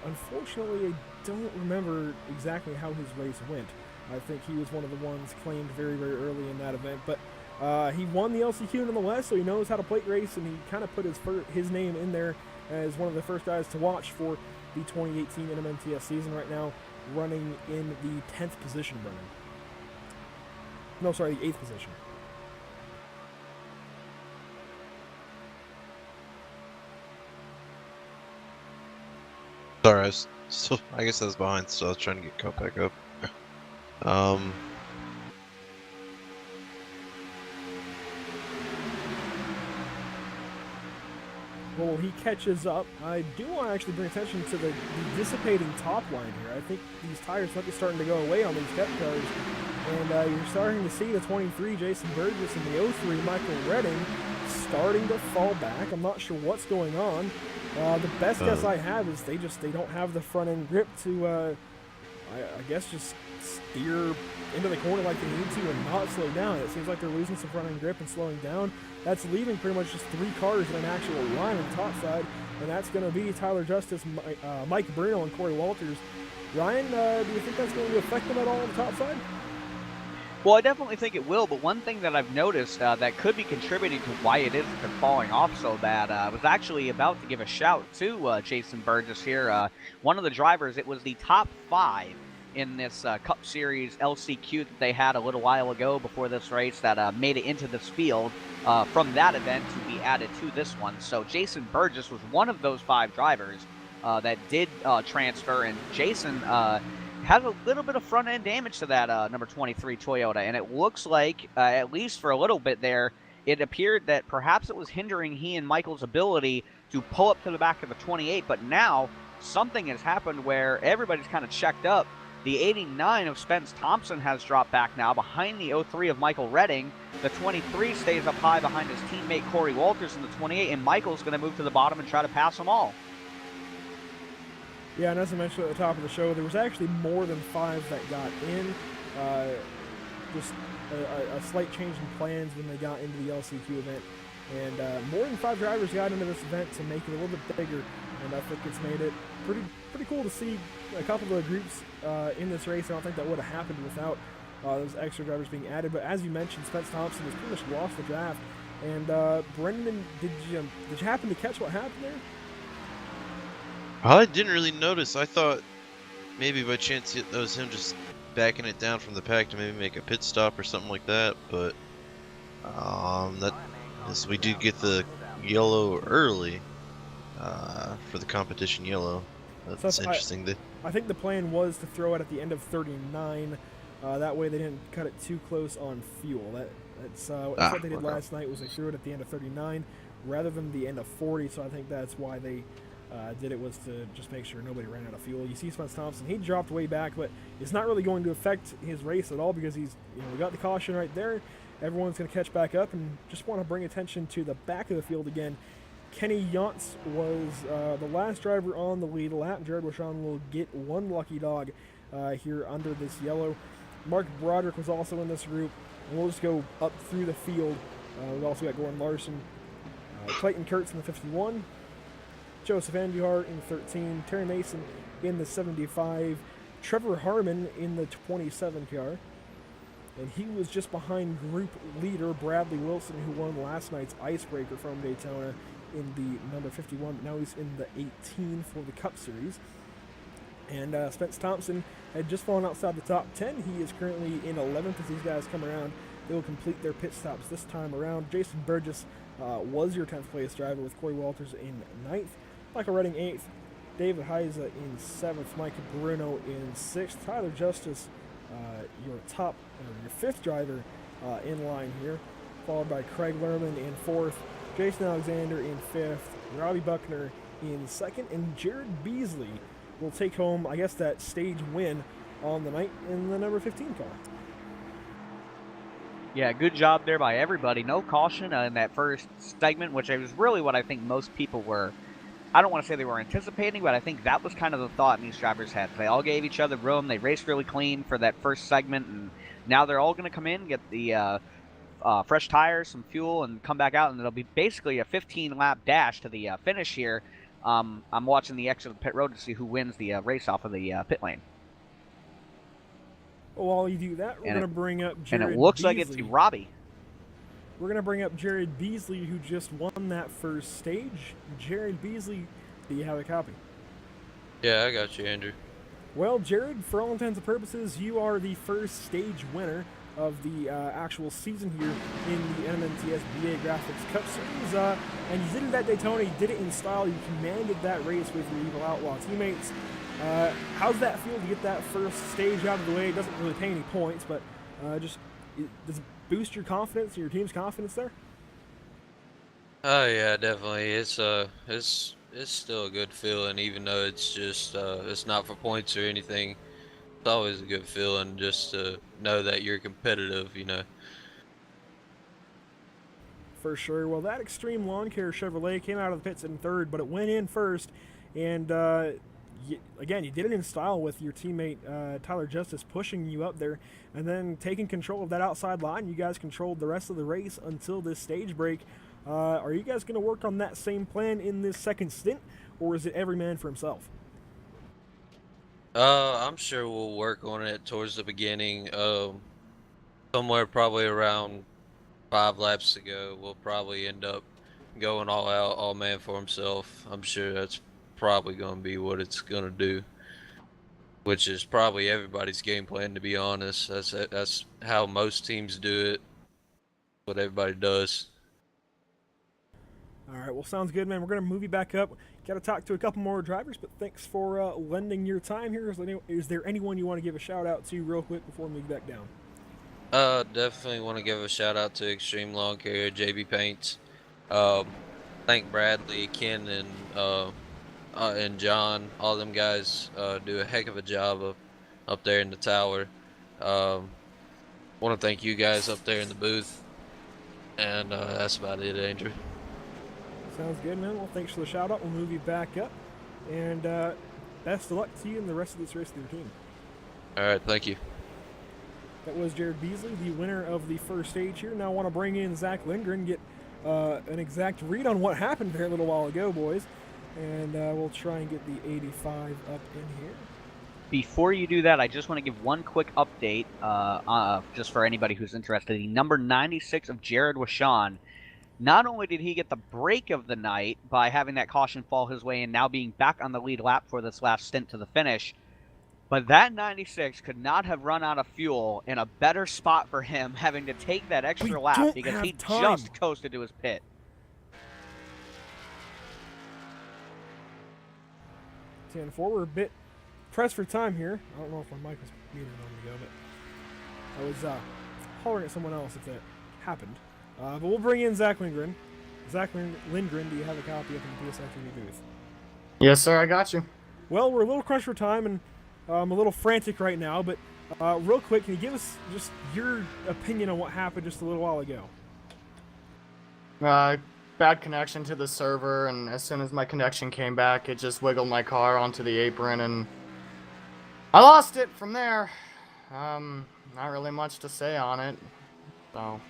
unfortunately I don't remember exactly how his race went. I think he was one of the ones claimed very, very early in that event, but he won the LCQ nonetheless, so he knows how to plate race, and he kind of put his name in there as one of the first guys to watch for the 2018 NMNTS season right now, running in the 10th position running. No, sorry, the 8th position. Sorry, I guess I was behind, so I was trying to get caught back up. Well, he catches up. I do want to actually bring attention to the dissipating top line here. I think these tires might be starting to go away on these Cup cars. And you're starting to see the 23 Jason Burgess and the 03 Michael Redding starting to fall back. I'm not sure what's going on. The best guess I have is they don't have the front end grip to, I guess, just steer into the corner like they need to and not slow down. It seems like they're losing some front end grip and slowing down. That's leaving pretty much just 3 cars in an actual line on the top side, and that's going to be Tyler Justice, Mike Bruno, and Corey Walters. Ryan, do you think that's going to affect them at all on the top side? Well, I definitely think it will, but one thing that I've noticed that could be contributing to why it is that they're falling off so bad, I was actually about to give a shout to Jason Burgess here. One of the drivers, it was the top 5 in this Cup Series LCQ that they had a little while ago before this race that made it into this field from that event to be added to this one. So Jason Burgess was one of those 5 drivers that did transfer, and Jason had a little bit of front-end damage to that number 23 Toyota, and it looks like, at least for a little bit there, it appeared that perhaps it was hindering he and Michael's ability to pull up to the back of the 28, but now something has happened where everybody's kind of checked up. The 89 of Spence Thompson has dropped back now behind the 03 of Michael Redding. The 23 stays up high behind his teammate Corey Walters in the 28, and Michael's going to move to the bottom and try to pass them all. Yeah, and as I mentioned at the top of the show, there was actually more than 5 that got in. Just a slight change in plans when they got into the LCQ event. And more than 5 drivers got into this event to make it a little bit bigger. And I think it's made it pretty cool to see a couple of the groups in this race. I don't think that would have happened without those extra drivers being added. But as you mentioned, Spence Thompson has pretty much lost the draft. And Brendan, did you happen to catch what happened there? I didn't really notice. I thought maybe by chance that was him just backing it down from the pack to maybe make a pit stop or something like that. But we do get the yellow early for the competition yellow. That's interesting. I think the plan was to throw it at the end of 39. That way they didn't cut it too close on fuel. That's what they did last night was they threw it at the end of 39 rather than the end of 40. So I think that's why they did it, was to just make sure nobody ran out of fuel. You see Spence Thompson, he dropped way back, but it's not really going to affect his race at all because we got the caution right there. Everyone's going to catch back up, and just want to bring attention to the back of the field again. Kenny Yantz was the last driver on the lead lap. Jared Washon will get one lucky dog here under this yellow. Mark Broderick was also in this group. And we'll just go up through the field. We've also got Gordon Larson, Clayton Kurtz in the 51, Joseph Andujar in the 13, Terry Mason in the 75, Trevor Harmon in the 27 car. And he was just behind group leader Bradley Wilson, who won last night's icebreaker from Daytona in the number 51. But now he's in the 18 for the Cup Series. And Spence Thompson had just fallen outside the top 10. He is currently in 11th as these guys come around. They will complete their pit stops this time around. Jason Burgess was your 10th place driver with Corey Walters in 9th. Michael Redding 8th. David Heiza in 7th. Mike Bruno in 6th. Tyler Justice, your 5th driver in line here, followed by Craig Lerman in 4th. Jason Alexander in 5th. Robbie Buckner in 2nd. And Jared Beasley will take home, I guess, that stage win on the night in the number 15 car. Yeah, good job there by everybody. No caution in that first segment, which is really what I think most people were, I don't want to say they were anticipating, but I think that was kind of the thought in these drivers' heads. They all gave each other room. They raced really clean for that first segment, and now they're all going to come in, get the fresh tires, some fuel, and come back out, and it'll be basically a 15-lap dash to the finish here. I'm watching the exit of the pit road to see who wins the race off of the pit lane. Well, while you do that, we're going to bring up Jared And it looks Beasley. like it's Robbie. We're going to bring up Jared Beasley, who just won that first stage. Jared Beasley, do you have a copy? Yeah, I got you, Andrew. Well, Jared, for all intents and purposes, you are the first stage winner of the actual season here in the NMNTS BA Graphix Cup Series. And you did it at Daytona. You did it in style. You commanded that race with your Evil Outlaw teammates. How's that feel to get that first stage out of the way? It doesn't really pay any points, but does it boost your confidence, your team's confidence there? Oh yeah, definitely. It's still a good feeling, even though it's just it's not for points or anything. It's always a good feeling just to know that you're competitive, you know. For sure. Well, that Extreme Lawn Care Chevrolet came out of the pits in 3rd, but it went in 1st, and again, you did it in style with your teammate Tyler Justice pushing you up there and then taking control of that outside line. You guys controlled the rest of the race until this stage break. Are you guys going to work on that same plan in this second stint, or is it every man for himself? I'm sure we'll work on it towards the beginning. Somewhere probably around 5 laps to go, we'll probably end up going all out, all man for himself. I'm sure that's probably going to be what it's going to do, which is probably everybody's game plan, to be honest. That's how most teams do it, what everybody does. All right, well, sounds good, man. We're going to move you back up. Got to talk to a couple more drivers, but thanks for lending your time here. Is there anyone you want to give a shout out to real quick before we move back down? Definitely want to give a shout out to Extreme Lawn Care, JB Paints. Thank Bradley, Ken, and John. All them guys do a heck of a job up there in the tower. Want to thank you guys up there in the booth, and that's about it, Andrew. Sounds good, man. Well, thanks for the shout out. We'll move you back up, and best of luck to you in the rest of this race with your team. All right, thank you. That was Jared Beasley, the winner of the first stage here. Now I want to bring in Zach Lindgren, get an exact read on what happened there a little while ago, boys. And we'll try and get the 85 up in here. Before you do that, I just want to give one quick update, just for anybody who's interested. The number 96 of Jared Washawn, not only did he get the break of the night by having that caution fall his way and now being back on the lead lap for this last stint to the finish, but that 96 could not have run out of fuel in a better spot for him, having to take that extra lap because he just coasted to his pit. 10-4, we're a bit pressed for time here. I don't know if my mic was muted a moment ago, but I was hollering at someone else if that happened. But we'll bring in Zach Lindgren. Zach Lindgren, do you have a copy of the PSI booth? Yes, sir, I got you. Well, we're a little crushed for time, and I'm a little frantic right now, but real quick, can you give us just your opinion on what happened just a little while ago? Bad connection to the server, and as soon as my connection came back, it just wiggled my car onto the apron, and I lost it from there. Not really much to say on it. So.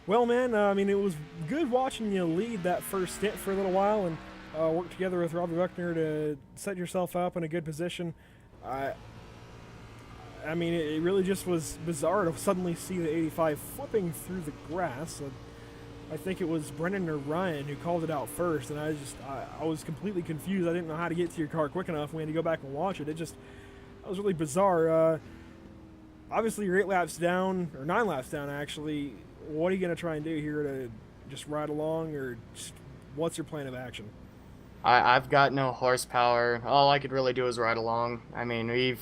Well, man, I mean, it was good watching you lead that first stint for a little while and work together with Robbie Buckner to set yourself up in a good position. I mean, it really just was bizarre to suddenly see the 85 flipping through the grass. I think it was Brennan or Ryan who called it out first, and I was completely confused. I didn't know how to get to your car quick enough. We had to go back and watch it. That was really bizarre. Obviously, you're 8 laps down, or 9 laps down, actually. What are you going to try and do here to just ride along, or just, what's your plan of action? I've got no horsepower. All I could really do is ride along. I mean,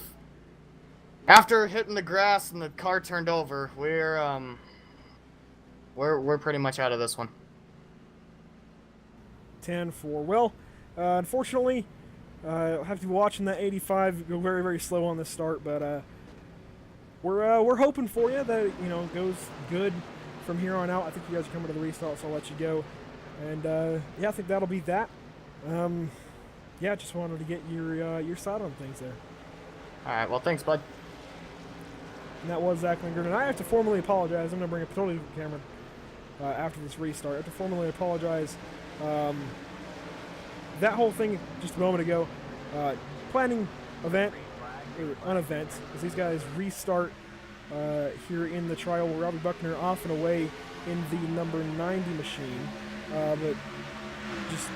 after hitting the grass and the car turned over, we're pretty much out of this one. 10-4. Well, unfortunately, I'll have to be watching that 85 go very, very slow on the start, but we're hoping for you that it goes good from here on out. I think you guys are coming to the restart, so I'll let you go. And yeah, I think that'll be that. Yeah, just wanted to get your side on things there. All right. Well, thanks, bud. And that was Zach Lindgren. And I have to formally apologize. I'm going to bring up totally different camera after this restart. I have to formally apologize. That whole thing just a moment ago, planning event, or unevent, as these guys restart here in the trial with Robbie Buckner off and away in the number 90 machine. But just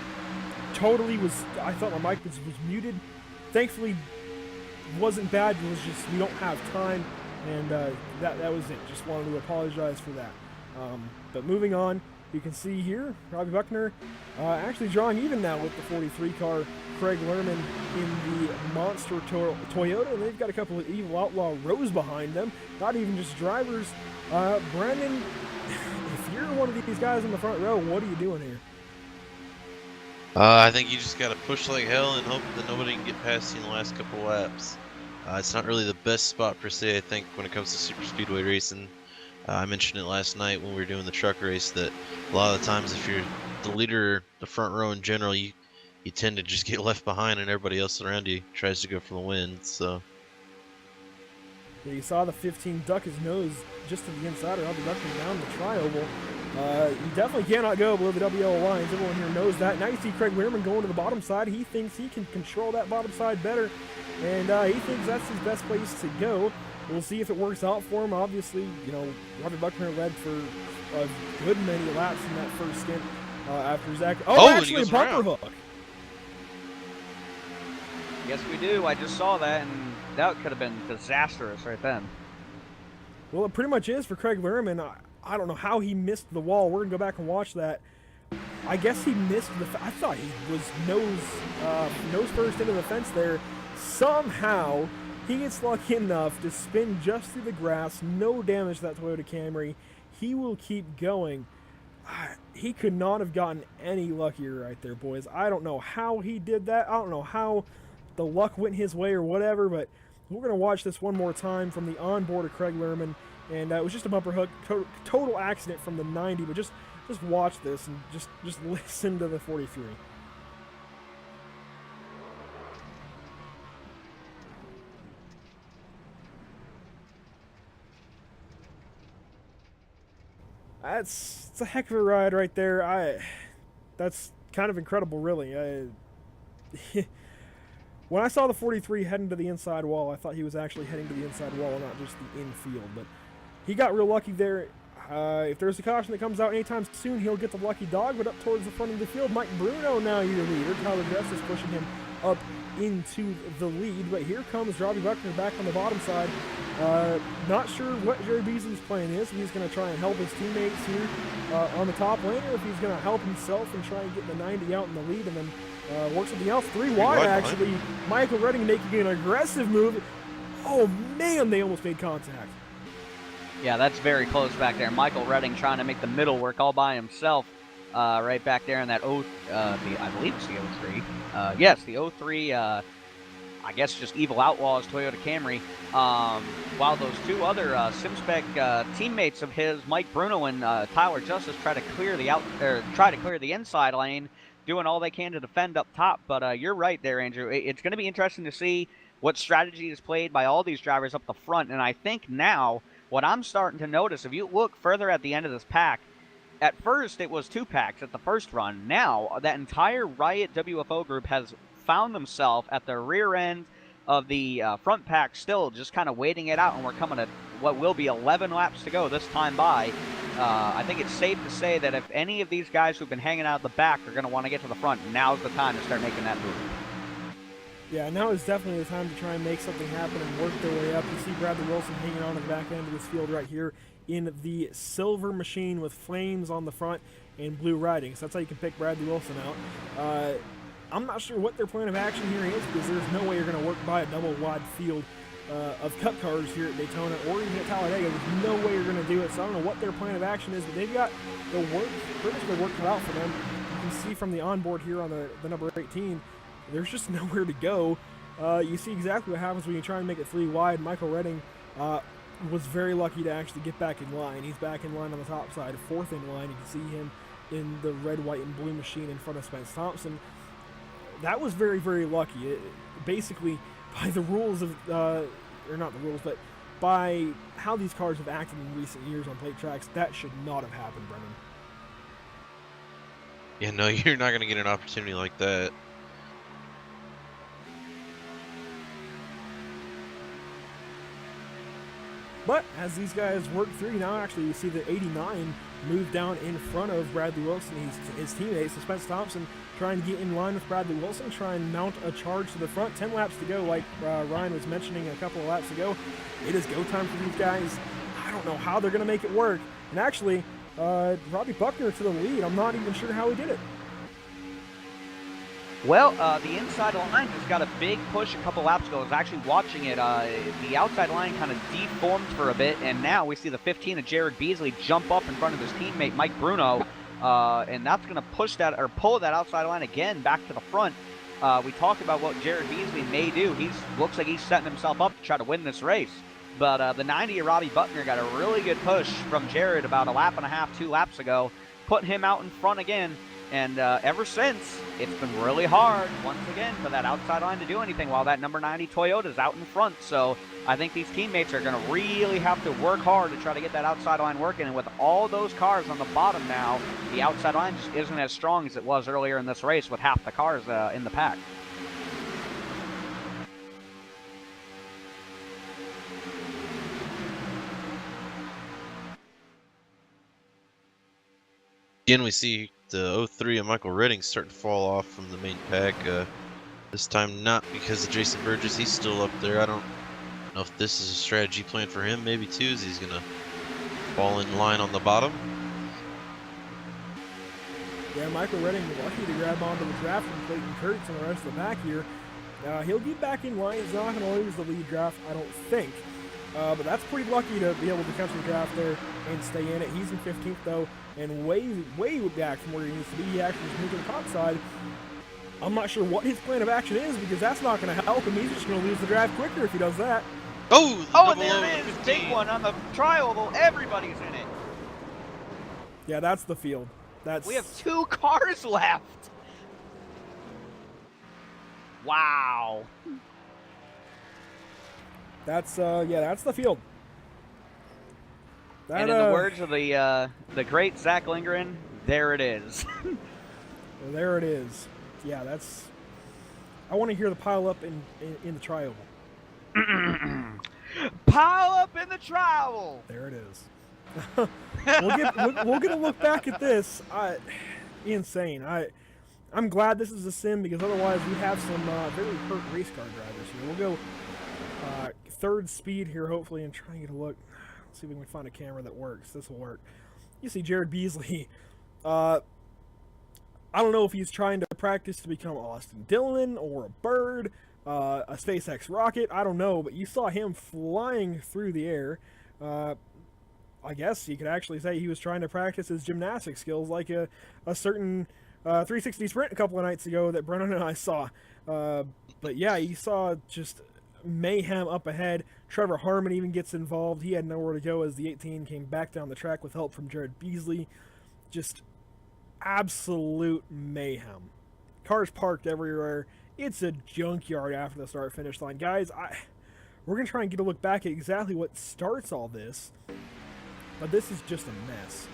totally I thought my mic was muted. Thankfully, wasn't bad. It was just we don't have time. And that was it. Just wanted to apologize for that. But moving on, you can see here, Robbie Buckner actually drawing even now with the 43 car, Craig Lerman in the monster Toyota. And they've got a couple of Evil Outlaw rows behind them. Not even just drivers. Brandon, if you're one of these guys in the front row, what are you doing here? I think you just got to push like hell and hope that nobody can get past you in the last couple laps. It's not really the best spot per se, I think, when it comes to super speedway racing. I mentioned it last night when we were doing the truck race that a lot of the times if you're the leader, the front row in general, you tend to just get left behind and everybody else around you tries to go for the win. So Yeah, you saw the 15 duck his nose just to the inside of Robbie Buckner down the tri-oval. You definitely cannot go below the WL lines. Everyone here knows that. Now you see Craig Weirman going to the bottom side. He thinks he can control that bottom side better, and he thinks that's his best place to go. We'll see if it works out for him. Obviously, Robbie Buckner led for a good many laps in that first stint after Zach. Oh, actually a bumper hook. Yes, we do. I just saw that, and that could have been disastrous right then. Well, it pretty much is for Craig Weirman. I don't know how he missed the wall. We're going to go back and watch that. I guess he missed I thought he was nose first into the fence there. Somehow, he gets lucky enough to spin just through the grass. No damage to that Toyota Camry. He will keep going. He could not have gotten any luckier right there, boys. I don't know how he did that. I don't know how the luck went his way or whatever, but we're going to watch this one more time from the onboard of Craig Lerman. And it was just a bumper hook, total accident from the 90, but just watch this and just listen to the 43. It's a heck of a ride right there. That's kind of incredible, really. When I saw the 43 heading to the inside wall, I thought he was actually heading to the inside wall and not just the infield, but he got real lucky there. If there's a caution that comes out anytime soon, he'll get the lucky dog, but up towards the front of the field, Mike Bruno now your leader. Tyler Justice pushing him up into the lead, but here comes Robbie Buckner back on the bottom side. Not sure what Jerry Beasley's plan is. If he's going to try and help his teammates here on the top lane, or if he's going to help himself and try and get the 90 out in the lead, and then work something else. 3 wide, actually. Michael Redding making an aggressive move. Oh, man, they almost made contact. Yeah, that's very close back there. Michael Redding trying to make the middle work all by himself. Right back there in that I believe it's the 03. Yes, the 03, I guess just Evil Outlaws Toyota Camry. While those two other SimSpec teammates of his, Mike Bruno and Tyler Justice, try to clear the inside lane doing all they can to defend up top. But you're right there, Andrew. It's going to be interesting to see what strategy is played by all these drivers up the front. And I think now what I'm starting to notice, if you look further at the end of this pack, at first it was 2 packs at the first run. Now that entire Riot WFO group has found themselves at the rear end of the front pack, still just kind of waiting it out, and we're coming to what will be 11 laps to go this time by. I think it's safe to say that if any of these guys who've been hanging out at the back are going to want to get to the front, now's the time to start making that move. Yeah, now is definitely the time to try and make something happen and work their way up. You see Bradley Wilson hanging on to the back end of this field right here in the silver machine with flames on the front and blue writing. So that's how you can pick Bradley Wilson out. I'm not sure what their plan of action here is, because there's no way you're going to work by a double wide field of Cup cars here at Daytona or even at Talladega. There's no way you're going to do it. So I don't know what their plan of action is, but they've got the work, pretty much the work cut out for them. You can see from the onboard here on the number 18, there's just nowhere to go. You see exactly what happens when you try and make it 3 wide. Michael Redding was very lucky to actually get back in line. He's back in line on the top side, 4th in line. You can see him in the red, white, and blue machine in front of Spence Thompson. That was very, very lucky. Basically, by the rules of, or not the rules, but by how these cars have acted in recent years on plate tracks, that should not have happened, Brennan. Yeah, no, you're not going to get an opportunity like that. But as these guys work through, now actually you see the 89 move down in front of Bradley Wilson, his teammate, so Spence Thompson trying to get in line with Bradley Wilson, try and mount a charge to the front. 10 laps to go, like Ryan was mentioning a couple of laps ago. It is go time for these guys. I don't know how they're going to make it work. And actually, Robbie Buckner to the lead. I'm not even sure how he did it. Well, the inside line just got a big push a couple laps ago. I was actually watching it. The outside line kind of deformed for a bit, and now we see the 15 of Jared Beasley jump up in front of his teammate Mike Bruno, and that's going to push that or pull that outside line again back to the front. We talked about what Jared Beasley may do. He looks like he's setting himself up to try to win this race. But the 90 of Robbie Buckner got a really good push from Jared about a lap and a half, 2 laps ago, putting him out in front again. And ever since, it's been really hard, once again, for that outside line to do anything while that number 90 Toyota's out in front. So I think these teammates are going to really have to work hard to try to get that outside line working. And with all those cars on the bottom now, the outside line just isn't as strong as it was earlier in this race with half the cars in the pack. Again, we see the 03 of Michael Redding starting to fall off from the main pack. This time not because of Jason Burgess. He's still up there. I don't know if this is a strategy plan for him. Maybe too, is he's going to fall in line on the bottom. Yeah, Michael Redding was lucky to grab onto the draft from Clayton Kurtz and the rest of the back here. He'll get back in line. He's not going to lose the lead draft, I don't think. But that's pretty lucky to be able to catch the draft there and stay in it. He's in 15th, though, and way back from where he needs to be. He actually just moved to the top side. I'm not sure what his plan of action is, because that's not going to help him. He's just going to lose the draft quicker if he does that. Oh, and there it is. Big one on the tri-oval. Everybody's in it. Yeah, that's the field. We have 2 cars left. Wow. That's that's the field. That, and in the words of the great Zach Lindgren, there it is. There it is. Yeah, that's. I want to hear the pile up in the tri-oval. Pile up in the tri-oval. There it is. we'll get a look back at this. Insane. I'm glad this is a sim, because otherwise we have some very hurt race car drivers here. We'll go 3rd speed here, hopefully, and try and get a look. Let's see if we can find a camera that works. This will work. You see Jared Beasley. I don't know if he's trying to practice to become Austin Dillon or a bird, a SpaceX rocket. I don't know, but you saw him flying through the air. I guess you could actually say he was trying to practice his gymnastic skills, like a certain 360 sprint a couple of nights ago that Brennan and I saw. But yeah, you saw just mayhem up ahead. Trevor Harmon even gets involved. He had nowhere to go as the 18 came back down the track with help from Jared Beasley. Just absolute mayhem. Cars parked everywhere. It's a junkyard after the start-finish line. Guys, we're going to try and get a look back at exactly what starts all this, but this is just a mess.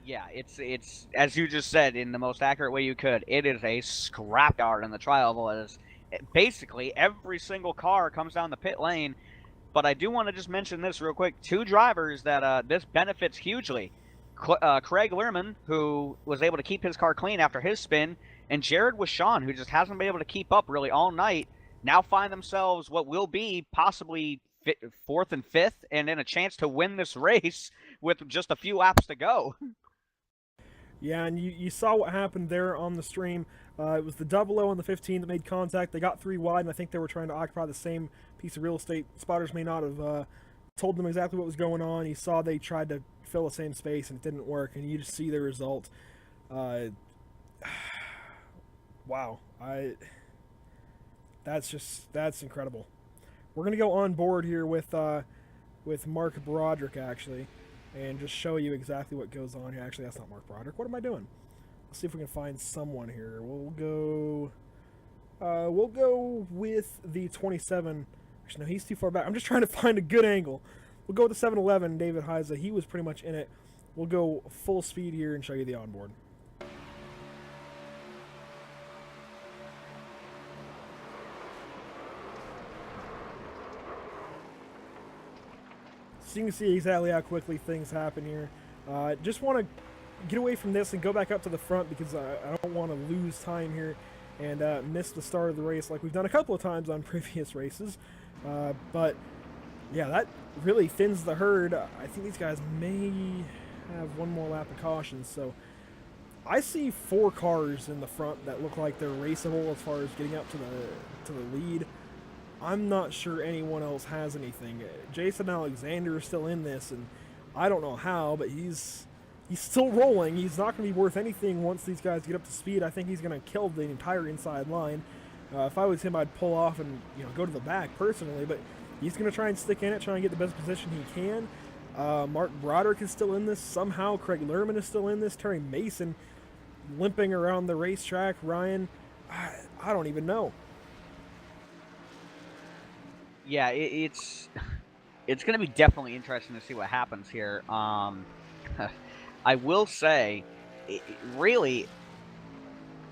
Yeah, it's as you just said in the most accurate way you could. It is a scrapyard in the tri-oval. Basically every single car comes down the pit lane. But I do want to just mention this real quick. 2 drivers that this benefits hugely. Craig Lehrman, who was able to keep his car clean after his spin, and Jared Wishon, who just hasn't been able to keep up really all night, now find themselves what will be possibly 4th and 5th, and then a chance to win this race with just a few laps to go. Yeah, and you saw what happened there on the stream. It was the 00 and the 15 that made contact. They got 3 wide, and I think they were trying to occupy the same piece of real estate. Spotters may not have told them exactly what was going on. You saw they tried to fill the same space, and it didn't work, and you just see the result. Wow. That's incredible. We're going to go on board here with Mark Broderick, actually, and just show you exactly what goes on here. Actually, that's not Mark Broderick. What am I doing? Let's see if we can find someone here. We'll go with the 27. Actually, no, he's too far back. I'm just trying to find a good angle. We'll go with the 711, David Heiza. He was pretty much in it. We'll go full speed here and show you the onboard. So you can see exactly how quickly things happen here. Just want to get away from this and go back up to the front because I don't want to lose time here and miss the start of the race like we've done a couple of times on previous races. But yeah, that really thins the herd. I think these guys may have one more lap of caution. So I see 4 cars in the front that look like they're raceable as far as getting up to the lead. I'm not sure anyone else has anything. Jason Alexander is still in this, and I don't know how, but he's still rolling. He's not going to be worth anything once these guys get up to speed. I think he's going to kill the entire inside line. If I was him, I'd pull off and go to the back personally, but he's going to try and stick in it, try and get the best position he can. Mark Broderick is still in this. Somehow Craig Lehrman is still in this. Terry Mason limping around the racetrack. Ryan, I don't even know. Yeah, it's going to be definitely interesting to see what happens here. I will say, really,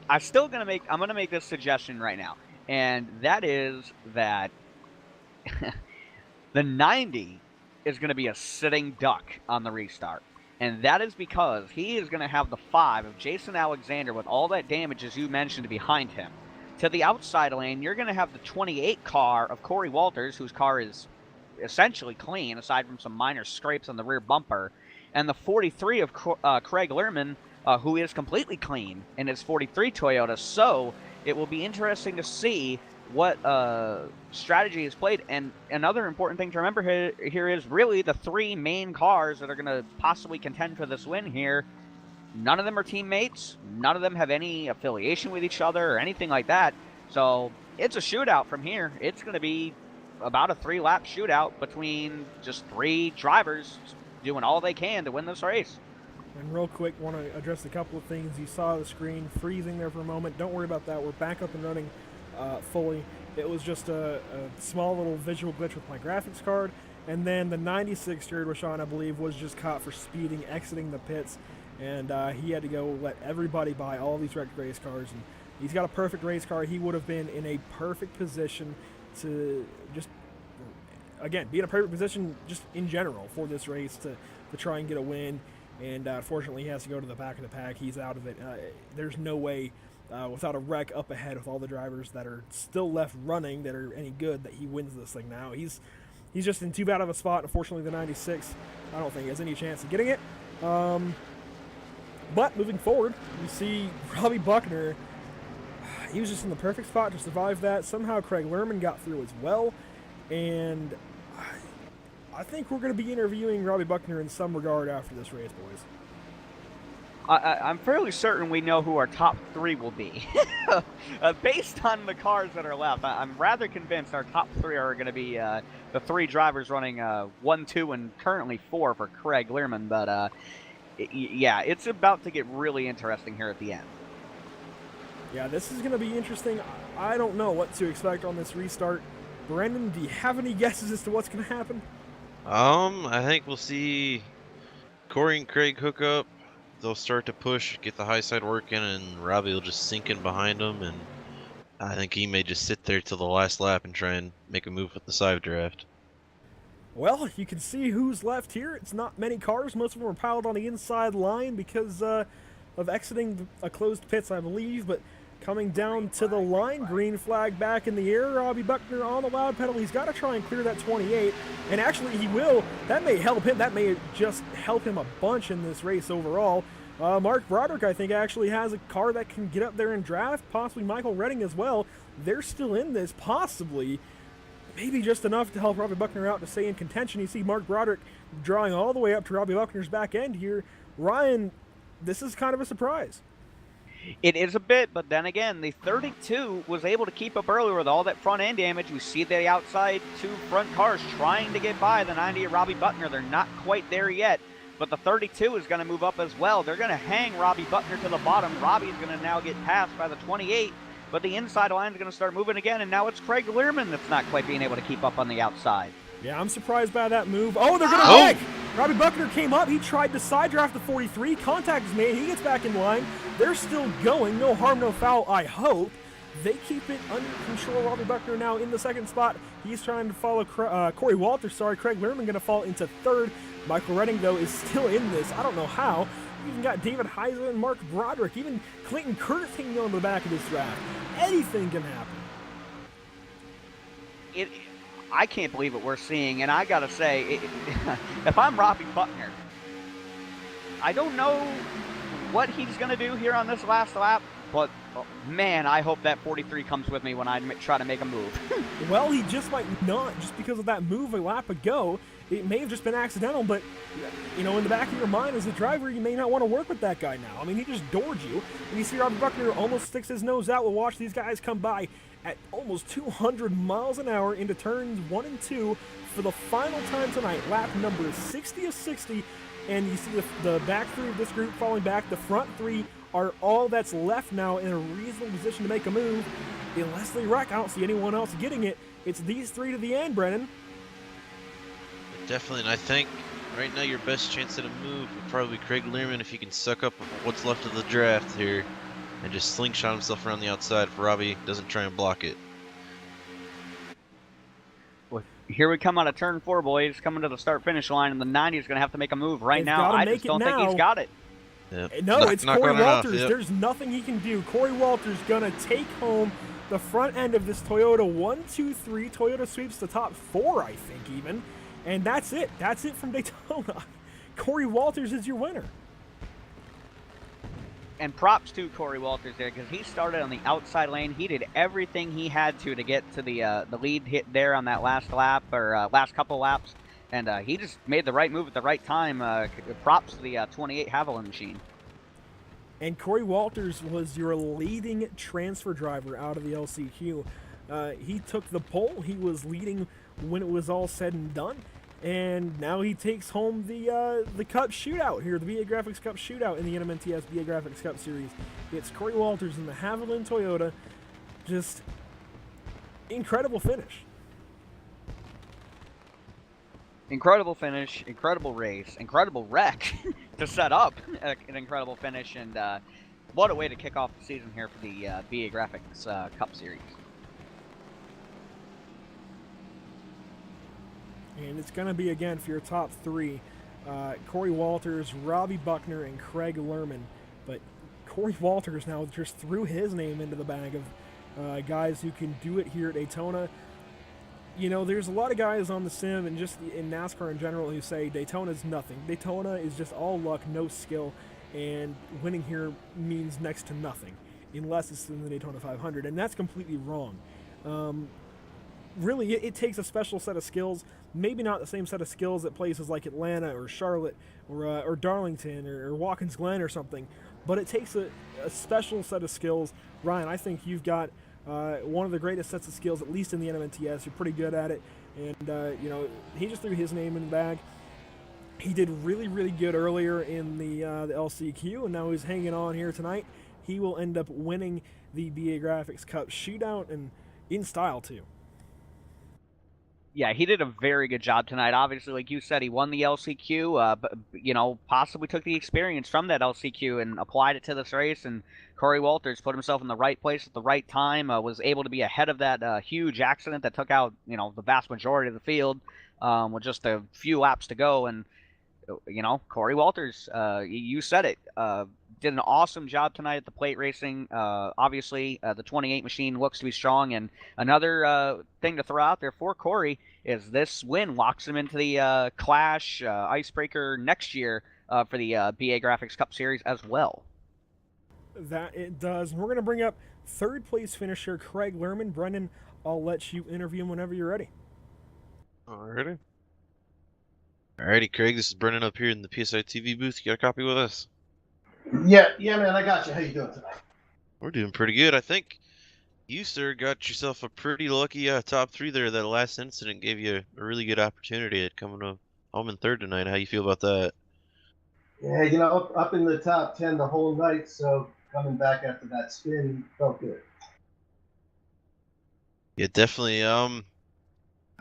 I'm going to make this suggestion right now, and that is that the 90 is going to be a sitting duck on the restart, and that is because he is going to have the 5 of Jason Alexander with all that damage, as you mentioned, behind him. To the outside lane, you're going to have the 28 car of Corey Walters, whose car is essentially clean, aside from some minor scrapes on the rear bumper, and the 43 of Craig Lehrman, who is completely clean in his 43 Toyota. So it will be interesting to see what strategy is played. And another important thing to remember here is really the 3 main cars that are going to possibly contend for this win here. None of them are teammates. None of them have any affiliation with each other or anything like that. So it's a shootout from here. It's going to be about a 3-lap shootout between just 3 drivers doing all they can to win this race. And real quick, want to address a couple of things. You saw the screen freezing there for a moment. Don't worry about that. We're back up and running fully. It was just a small little visual glitch with my graphics card. And then the 96 Jared Wishon, I believe, was just caught for speeding, exiting the pits. And he had to go let everybody buy all these wrecked race cars. And he's got a perfect race car. He would have been in a perfect position to just, again, be in a perfect position just in general for this race to try and get a win. And unfortunately, he has to go to the back of the pack. He's out of it. There's no way, without a wreck up ahead with all the drivers that are still left running that are any good, that he wins this thing now. He's just in too bad of a spot. Unfortunately, the 96, I don't think he has any chance of getting it. But moving forward, you see Robbie Buckner. He was just in the perfect spot to survive that. Somehow Craig Lehrman got through as well. And I think we're going to be interviewing Robbie Buckner in some regard after this race, boys. I'm fairly certain we know who our top 3 will be. Based on the cars that are left, I'm rather convinced our top 3 are going to be the 3 drivers running 1, 2, and currently 4 for Craig Lehrman. But Yeah, it's about to get really interesting here at the end. Yeah, this is going to be interesting. I don't know what to expect on this restart. Brendan, do you have any guesses as to what's going to happen? I think we'll see Corey and Craig hook up. They'll start to push, get the high side working, and Robbie will just sink in behind them. And I think he may just sit there till the last lap and try and make a move with the side draft. Well, you can see who's left here. It's not many cars. Most of them are piled on the inside line because of exiting a closed pits, I believe. But coming down to the line, green flag back in the air. Robbie Buckner on the loud pedal. He's got to try and clear that 28. And actually, he will. That may help him. That may just help him a bunch in this race overall. Mark Broderick, I think, actually has a car that can get up there and draft. Possibly Michael Redding as well. They're still in this, possibly. Maybe just enough to help Robbie Buckner out to stay in contention. You see Mark Broderick drawing all the way up to Robbie Buckner's back end here. Ryan, this is kind of a surprise. It is a bit, but then again, the 32 was able to keep up earlier with all that front end damage. We see the outside two front cars trying to get by the 90 of Robbie Buckner. They're not quite there yet, but the 32 is going to move up as well. They're going to hang Robbie Buckner to the bottom. Robbie's going to now get passed by the 28. But the inside line is going to start moving again, and now it's Craig Learman that's not quite being able to keep up on the outside. Yeah, I'm surprised by that move. Oh, they're going to wreck! Robbie Buckner came up. He tried to side draft the 43. Contact is made. He gets back in line. They're still going. No harm, no foul, I hope. They keep it under control. Robbie Buckner now in the second spot. He's trying to follow Corey Walters. Craig Learman going to fall into third. Michael Redding, though, is still in this. I don't know how. You even got David Heiser and Mark Broderick. Even Clayton Curtis hanging on the back of this draft. Anything can happen. I can't believe what we're seeing, and I gotta say, if I'm Robbie Buckner, I don't know what he's gonna do here on this last lap, but man, I hope that 43 comes with me when I try to make a move. Well, he just might not, just because of that move a lap ago. It may have just been accidental, but, you know, in the back of your mind as a driver, you may not want to work with that guy now. I mean, he just doored you. And you see Robbie Buckner almost sticks his nose out. We'll watch these guys come by at almost 200 miles an hour into turns 1 and 2 for the final time tonight. Lap number 60 of 60. And you see the back three of this group falling back. The front three are all that's left now in a reasonable position to make a move. Unless they wreck, I don't see anyone else getting it. It's these three to the end, Brennan. Definitely, and I think right now your best chance at a move would probably be Craig Learman if he can suck up what's left of the draft here and just slingshot himself around the outside if Robbie doesn't try and block it. Well, here we come out of turn 4, boys, coming to the start-finish line, and the 90 is going to have to make a move right now. I just don't think he's got it. Yep. No, it's Corey Walters. Yep. There's nothing he can do. Corey Walters going to take home the front end of this Toyota 1, 2, 3. Toyota sweeps the top 4, I think, even. And that's it. That's it from Daytona. Corey Walters is your winner. And props to Corey Walters there, because he started on the outside lane. He did everything he had to get to the lead hit there on that last lap, or last couple laps. And he just made the right move at the right time. Props to the 28 Haviland machine. And Corey Walters was your leading transfer driver out of the LCQ. He took the pole. He was leading when it was all said and done. And now he takes home the Cup Shootout here, the BA Graphix Cup Shootout in the NMNTS BA Graphix Cup Series. It's Corey Walters in the Haviland Toyota. Just incredible finish. Incredible finish, incredible race, incredible wreck to set up an incredible finish, and what a way to kick off the season here for the BA Graphix Cup Series. And it's going to be, again, for your top three, Corey Walters, Robbie Buckner, and Craig Learman. But Corey Walters now just threw his name into the bag of guys who can do it here at Daytona. You know, there's a lot of guys on the sim and just in NASCAR in general who say Daytona's nothing. Daytona is just all luck, no skill, and winning here means next to nothing, unless it's in the Daytona 500, and that's completely wrong. Really, it takes a special set of skills, maybe not the same set of skills at places like Atlanta or Charlotte or Darlington or Watkins Glen or something, but it takes a special set of skills. Ryan, I think you've got one of the greatest sets of skills, at least in the NMNTS. You're pretty good at it, and you know, he just threw his name in the bag. He did really, really good earlier in the LCQ, and now he's hanging on here tonight. He will end up winning the BA Graphix Cup Shootout, and in style, too. Yeah, he did a very good job tonight. Obviously, like you said, he won the LCQ, but possibly took the experience from that LCQ and applied it to this race. And Corey Walters put himself in the right place at the right time. Was able to be ahead of that huge accident that took out the vast majority of the field with just a few laps to go. And Corey Walters, you said it. Did an awesome job tonight at the plate racing. Obviously, the 28 machine looks to be strong. And another thing to throw out there for Corey is this win locks him into the Clash Icebreaker next year for the BA Graphix Cup Series as well. That it does. And we're going to bring up third place finisher Craig Lerman. Brendan, I'll let you interview him whenever you're ready. Alrighty. Alrighty, Craig, this is Brennan up here in the PSI TV booth. You got a copy with us? Yeah, man, I got you. How you doing tonight? We're doing pretty good. I think you, sir, got yourself a pretty lucky top 3 there. That last incident gave you a really good opportunity at coming home in third tonight. How you feel about that? Yeah, up in the top 10 the whole night, so coming back after that spin felt good. Yeah, definitely.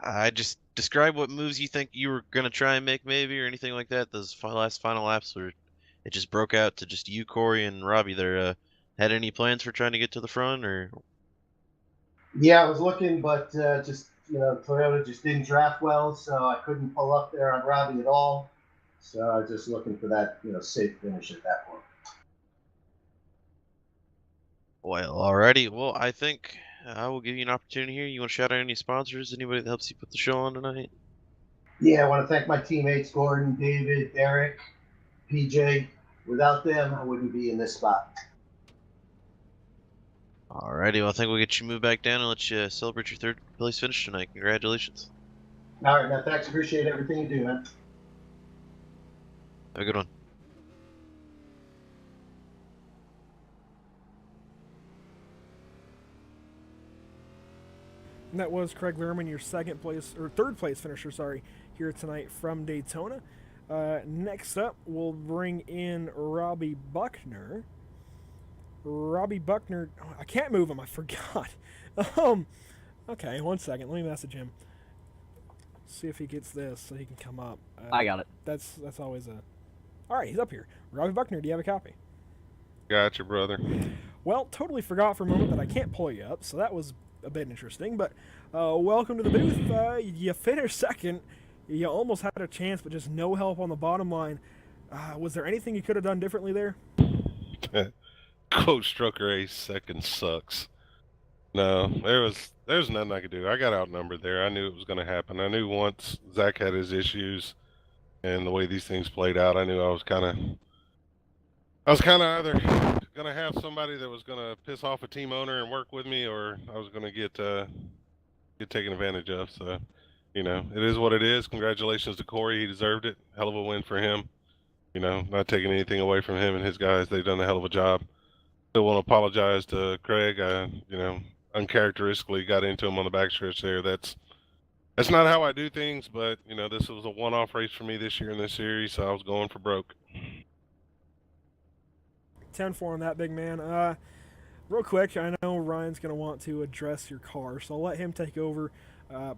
I just describe what moves you think you were gonna try and make, maybe, or anything like that. Those last final laps where it just broke out to just you, Corey, and Robbie there. Had any plans for trying to get to the front, or? Yeah, I was looking, but Toyota just didn't draft well, so I couldn't pull up there on Robbie at all. So I was just looking for that, safe finish at that point. Well, alrighty. Well, I think I will give you an opportunity here. You want to shout out any sponsors? Anybody that helps you put the show on tonight? Yeah, I want to thank my teammates, Gordon, David, Derek, PJ. Without them, I wouldn't be in this spot. Alrighty, well, I think we'll get you moved back down and let you celebrate your third place finish tonight. Congratulations. All right, now thanks. Appreciate everything you do, man. Have a good one. And that was Craig Lerman, your third place finisher, here tonight from Daytona. Next up, we'll bring in Robbie Buckner. Robbie Buckner, I can't move him, I forgot. Okay, one second, let me message him. See if he gets this so he can come up. I got it. That's always a... Alright, he's up here. Robbie Buckner, do you have a copy? Gotcha, brother. Well, totally forgot for a moment that I can't pull you up, so that was a bit interesting, but welcome to the booth. You finished second. You almost had a chance, but just no help on the bottom line. Was there anything you could have done differently there? Coach Strucker Ace second sucks. No, there's nothing I could do. I got outnumbered there. I knew it was going to happen. I knew once Zach had his issues and the way these things played out, I knew I was kind of either going to have somebody that was going to piss off a team owner and work with me, or I was going to get taken advantage of. So, it is what it is. Congratulations to Corey. He deserved it. Hell of a win for him. Not taking anything away from him and his guys. They've done a hell of a job. Still want to apologize to Craig. I, uncharacteristically got into him on the backstretch there. That's not how I do things, but, this was a one-off race for me this year in this series, so I was going for broke. 10-4 on that, big man. Real quick, I know Ryan's going to want to address your car, so I'll let him take over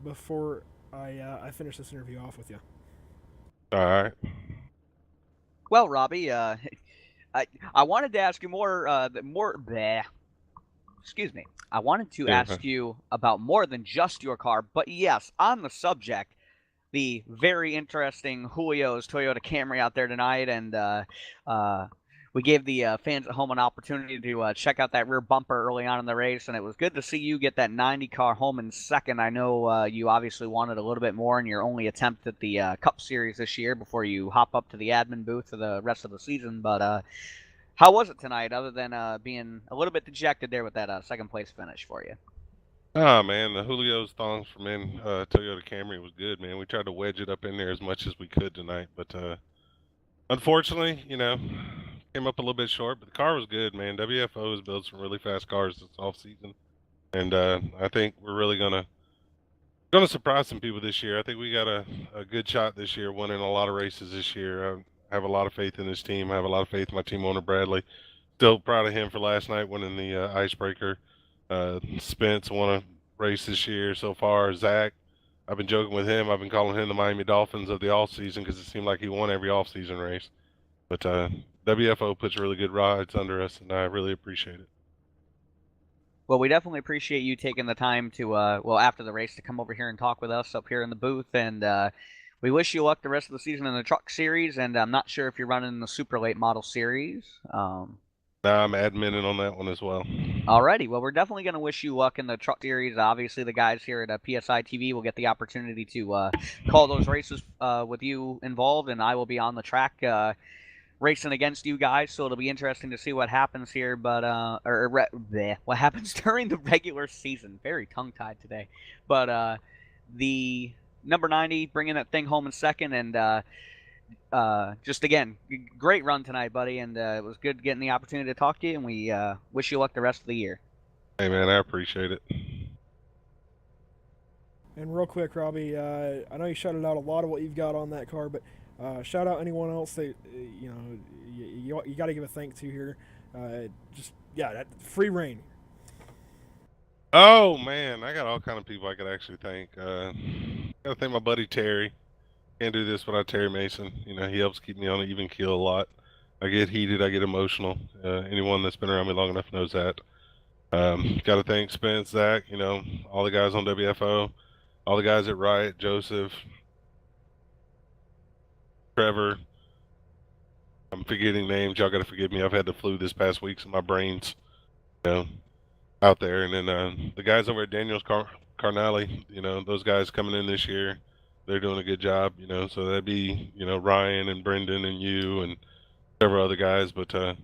before I finish this interview off with you. All right. Well, Robbie, I wanted to ask you excuse me. I wanted to ask you about more than just your car, but yes, on the subject, the very interesting Julio's Toyota Camry out there tonight, and we gave the fans at home an opportunity to check out that rear bumper early on in the race, and it was good to see you get that 90 car home in second. I know you obviously wanted a little bit more in your only attempt at the Cup Series this year before you hop up to the admin booth for the rest of the season, but how was it tonight, other than being a little bit dejected there with that second place finish for you? Ah, man, the Julio's thongs from Toyota Camry was good, man. We tried to wedge it up in there as much as we could tonight, but unfortunately, came up a little bit short. But the car was good, man. WFO has built some really fast cars this off season, and I think we're really gonna Going to surprise some people this year. I think we got a good shot this year, winning a lot of races this year. I have a lot of faith in this team. I have a lot of faith in my team owner, Bradley. Still proud of him for last night winning the icebreaker. Spence won a race this year so far. Zach, I've been joking with him. I've been calling him the Miami Dolphins of the off season because it seemed like he won every off season race. But WFO puts really good rides under us, and I really appreciate it. Well, we definitely appreciate you taking the time to, well, after the race to come over here and talk with us up here in the booth. And we wish you luck the rest of the season in the truck series. And I'm not sure if you're running the super late model series. Nah, I'm adminning on that one as well. Alrighty, well, we're definitely going to wish you luck in the truck series. Obviously, the guys here at PSI TV will get the opportunity to call those races with you involved, and I will be on the track racing against you guys, so it'll be interesting to see what happens here, but what happens during the regular season. Very tongue-tied today. But the number 90 bringing that thing home in second, and just again, great run tonight, buddy, and it was good getting the opportunity to talk to you, and we wish you luck the rest of the year. Hey, man, I appreciate it. And real quick, Robbie, I know you shouted out a lot of what you've got on that car, but shout out anyone else that you got to give a thank to here. That free reign. Oh man, I got all kind of people I could actually thank. Gotta thank my buddy Terry. Can't do this without Terry Mason. You know, he helps keep me on an even keel a lot. I get heated, I get emotional. Anyone that's been around me long enough knows that. Gotta thank Spence, Zach, you know, all the guys on WFO, all the guys at Riot, Joseph, Trevor. I'm forgetting names. Y'all gotta forgive me. I've had the flu this past week, so my brain's, you know, out there. And then the guys over at Daniels Carnally, you know, those guys coming in this year, they're doing a good job, you know. So that'd be, you know, Ryan and Brendan and you and several other guys. But gotta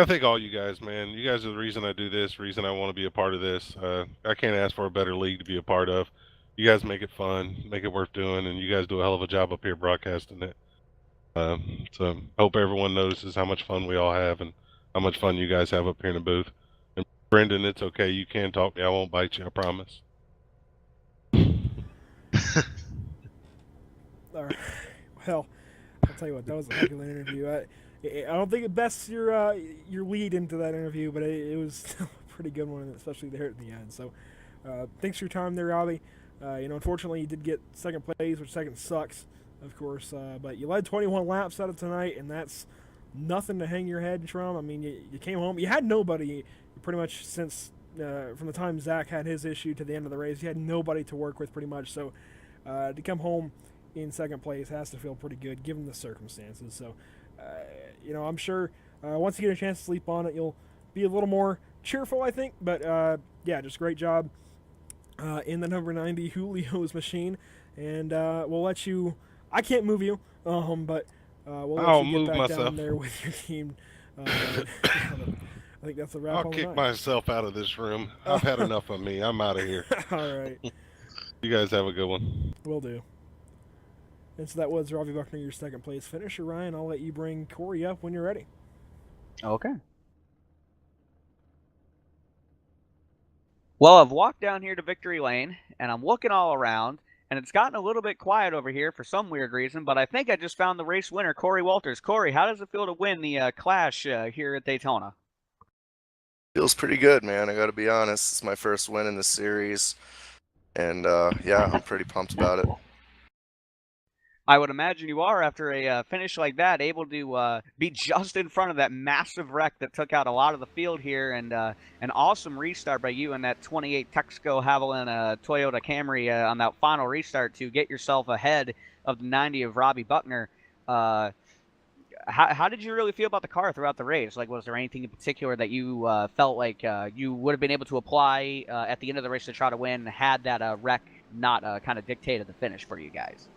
thank all you guys, man. You guys are the reason I do this, reason I want to be a part of this. I can't ask for a better league to be a part of. You guys make it fun, make it worth doing, and you guys do a hell of a job up here broadcasting it. So I hope everyone notices how much fun we all have and how much fun you guys have up here in the booth. And Brendan, it's okay. You can talk to me. I won't bite you. I promise. All right. Well, I'll tell you what. That was a heck of an interview. I don't think it bests your lead into that interview, but it was still a pretty good one, especially there at the end. So thanks for your time there, Robbie. Unfortunately, you did get second place, which second sucks, of course. But you led 21 laps out of tonight, and that's nothing to hang your head from. I mean, you came home. You had nobody pretty much since from the time Zach had his issue to the end of the race. You had nobody to work with pretty much. So to come home in second place has to feel pretty good given the circumstances. So, I'm sure once you get a chance to sleep on it, you'll be a little more cheerful, I think. But, just great job in the number 90 Julio's machine. And we'll let you – I can't move you, but we'll let you get back down there with your team. I think that's a wrap on I'll kick myself out of this room. I've had enough of me. I'm out of here. All right. You guys have a good one. Will do. And so that was Robbie Buckner, your second place finisher. Ryan, I'll let you bring Corey up when you're ready. Okay. Well, I've walked down here to Victory Lane, and I'm looking all around, and it's gotten a little bit quiet over here for some weird reason, but I think I just found the race winner, Corey Walters. Corey, how does it feel to win the Clash here at Daytona? Feels pretty good, man. I got to be honest. It's my first win in the series, and I'm pretty pumped about it. I would imagine you are after a finish like that, able to be just in front of that massive wreck that took out a lot of the field here, and an awesome restart by you in that 28 Texaco Haviland Toyota Camry on that final restart to get yourself ahead of the 90 of Robbie Buckner. How did you really feel about the car throughout the race? Like, was there anything in particular that you felt like you would have been able to apply at the end of the race to try to win had that wreck not kind of dictated the finish for you guys?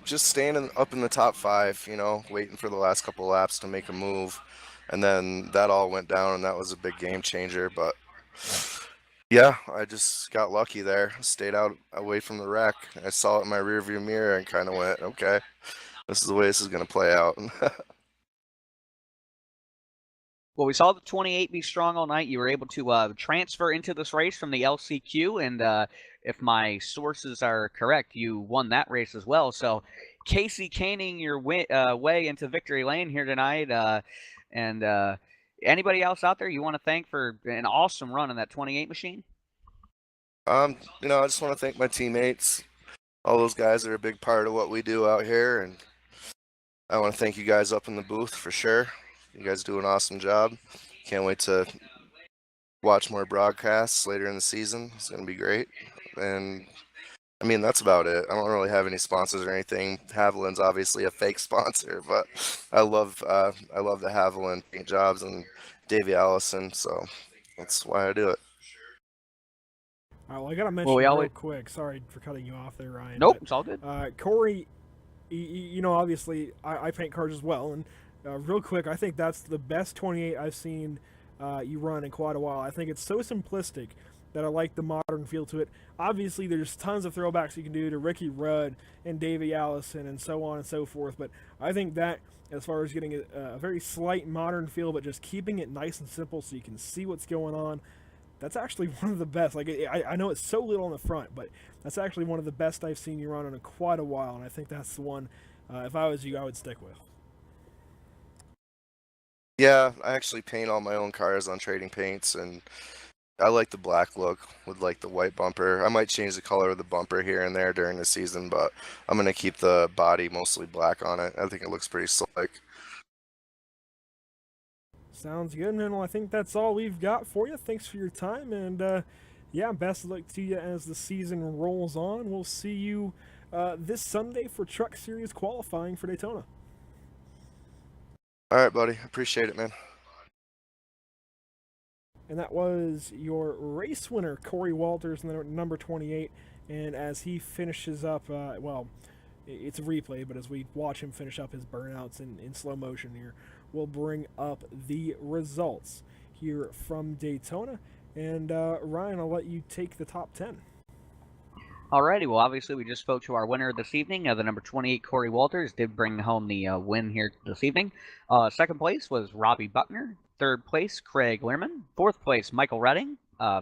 Just staying up in the top 5, waiting for the last couple laps to make a move. And then that all went down, and that was a big game changer. But, yeah, I just got lucky there. Stayed out away from the wreck. I saw it in my rearview mirror and kind of went, okay, this is the way this is going to play out. Well, we saw the 28 be strong all night. You were able to transfer into this race from the LCQ, and if my sources are correct, you won that race as well. So, Casey caning your way into victory lane here tonight. And anybody else out there you want to thank for an awesome run in that 28 machine? I just want to thank my teammates. All those guys are a big part of what we do out here, and I want to thank you guys up in the booth for sure. You guys do an awesome job. Can't wait to watch more broadcasts later in the season. It's going to be great. And I mean, that's about it. I don't really have any sponsors or anything. Haviland's obviously a fake sponsor, but I love the Haviland paint jobs and Davey Allison, so that's why I do it. All right, well, I got to mention real quick. Sorry for cutting you off there, Ryan. Nope, but, it's all good. Corey, obviously I paint cars as well, and real quick, I think that's the best 28 I've seen you run in quite a while. I think it's so simplistic that I like the modern feel to it. Obviously, there's tons of throwbacks you can do to Ricky Rudd and Davey Allison and so on and so forth, but I think that as far as getting a very slight modern feel, but just keeping it nice and simple so you can see what's going on, that's actually one of the best. Like, I know it's so little on the front, but that's actually one of the best I've seen you run in quite a while, and I think that's the one, if I was you, I would stick with. Yeah, I actually paint all my own cars on Trading Paints, and I like the black look with like the white bumper. I might change the color of the bumper here and there during the season, but I'm going to keep the body mostly black on it. I think it looks pretty slick. Sounds good, man. Well, I think that's all we've got for you. Thanks for your time, and yeah, best of luck to you as the season rolls on. We'll see you this Sunday for Truck Series qualifying for Daytona. All right, buddy. Appreciate it, man. And that was your race winner, Corey Walters, number 28. And as he finishes up, well, it's a replay, but as we watch him finish up his burnouts in slow motion here, we'll bring up the results here from Daytona. And Ryan, I'll let you take the top 10. Alrighty, well, obviously we just spoke to our winner this evening. The number 28, Corey Walters, did bring home the win here this evening. Second place was Robbie Buckner. Third place, Craig Learman. Fourth place, Michael Redding.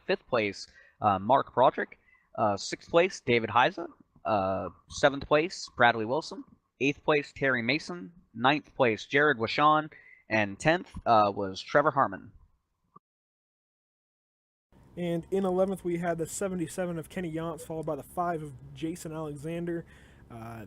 Fifth place, Mark Broderick. Sixth place, David Heisa. Seventh place, Bradley Wilson. Eighth place, Terry Mason. Ninth place, Jared Washon. And 10th was Trevor Harmon. And in 11th, we had the 77 of Kenny Yance, followed by the 5 of Jason Alexander.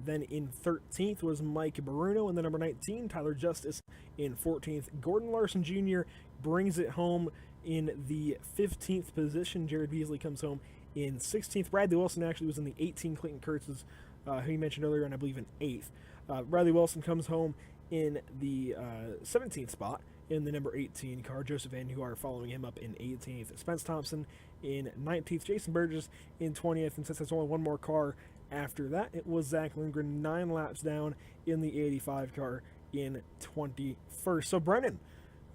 Then in 13th was Mike Bruno, and the number 19, Tyler Justice in 14th. Gordon Larson Jr. brings it home in the 15th position. Jared Beasley comes home in 16th. Bradley Wilson actually was in the 18. Clayton Kurtz was, who you mentioned earlier, and I believe in 8th. Bradley Wilson comes home in the 17th spot in the number 18 car. Joseph Van Huar following him up in 18th. Spence Thompson in 19th. Jason Burgess in 20th. And since there's only one more car after that, it was Zach Lindgren 9 laps down in the 85 car in 21st. So, Brennan,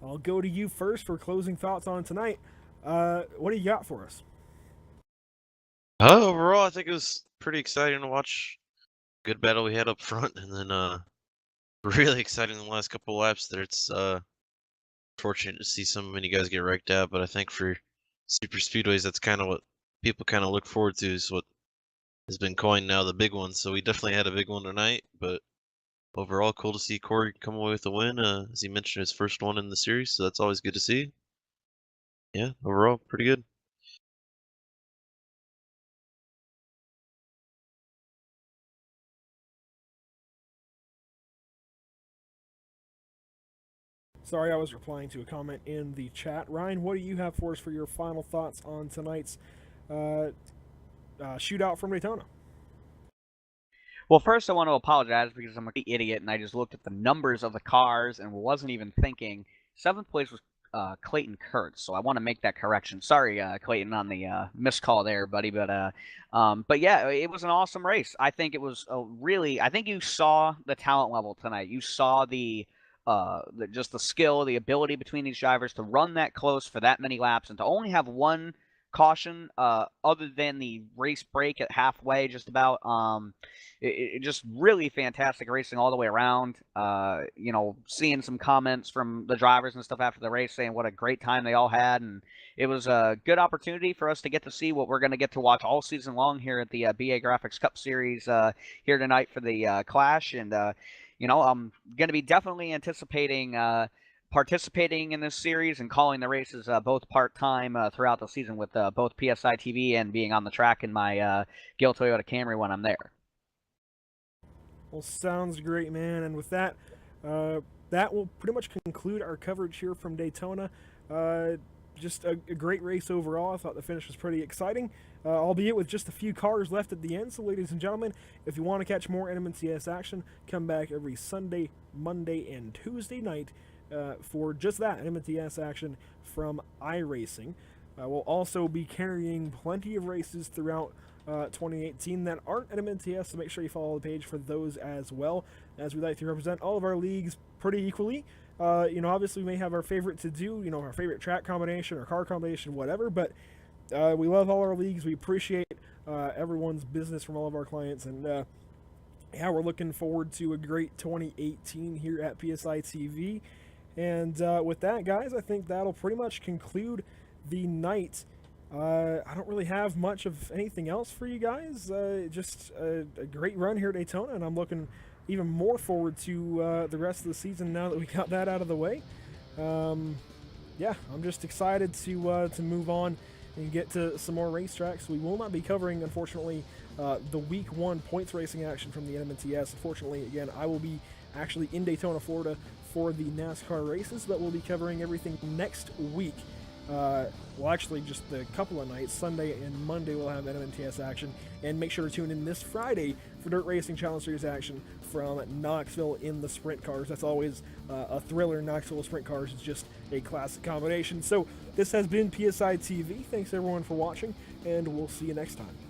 I'll go to you first for closing thoughts on tonight. What do you got for us? Overall, I think it was pretty exciting to watch. Good battle we had up front, and then really exciting in the last couple of laps there. It's fortunate to see so many guys get wrecked out, but I think for super speedways, that's kind of what people kind of look forward to, is what has been coined now the big one. So we definitely had a big one tonight, but overall, cool to see Corey come away with a win. As he mentioned, his first one in the series, so that's always good to see. Yeah, overall, pretty good. Sorry, I was replying to a comment in the chat. Ryan, what do you have for us for your final thoughts on tonight's shootout from Daytona? Well, first I want to apologize because I'm an idiot and I just looked at the numbers of the cars and wasn't even thinking. 7th place was Clayton Kurtz, so I want to make that correction. Sorry, Clayton, on the missed call there, buddy. But yeah, it was an awesome race. I think it was I think you saw the talent level tonight. You saw just the skill, the ability between these drivers to run that close for that many laps and to only have one caution, other than the race break at halfway, just about. It just really fantastic racing all the way around. Seeing some comments from the drivers and stuff after the race saying what a great time they all had, and it was a good opportunity for us to get to see what we're going to get to watch all season long here at the BA Graphix Cup Series here tonight for the Clash. And I'm going to be definitely anticipating participating in this series and calling the races both part-time throughout the season with both PSI TV and being on the track in my Gil Toyota Camry when I'm there. Well, sounds great, man. And with that, that will pretty much conclude our coverage here from Daytona. Just a great race overall. I thought the finish was pretty exciting, albeit with just a few cars left at the end. So, ladies and gentlemen, if you want to catch more NMNTS action, come back every Sunday, Monday, and Tuesday night for just that, NMNTS action from iRacing. We'll also be carrying plenty of races throughout 2018 that aren't NMNTS, so make sure you follow the page for those as well, as we like to represent all of our leagues pretty equally. Obviously we may have our favorite to do, our favorite track combination or car combination, whatever, but we love all our leagues. We appreciate everyone's business from all of our clients, and we're looking forward to a great 2018 here at PSI TV. And with that, guys, I think that'll pretty much conclude the night. I don't really have much of anything else for you guys. Just a great run here at Daytona, and I'm looking even more forward to the rest of the season now that we got that out of the way. I'm just excited to move on and get to some more racetracks. We will not be covering, unfortunately, the Week 1 points racing action from the NMNTS. Unfortunately, again, I will be actually in Daytona, Florida for the NASCAR races, but we'll be covering everything next week. Actually just a couple of nights. Sunday and Monday we'll have NMNTS action, and make sure to tune in this Friday for Dirt Racing Challenge Series action from Knoxville in the sprint cars. That's always a thriller. Knoxville sprint cars is just a classic combination. So this has been PSI TV. Thanks everyone for watching, and we'll see you next time.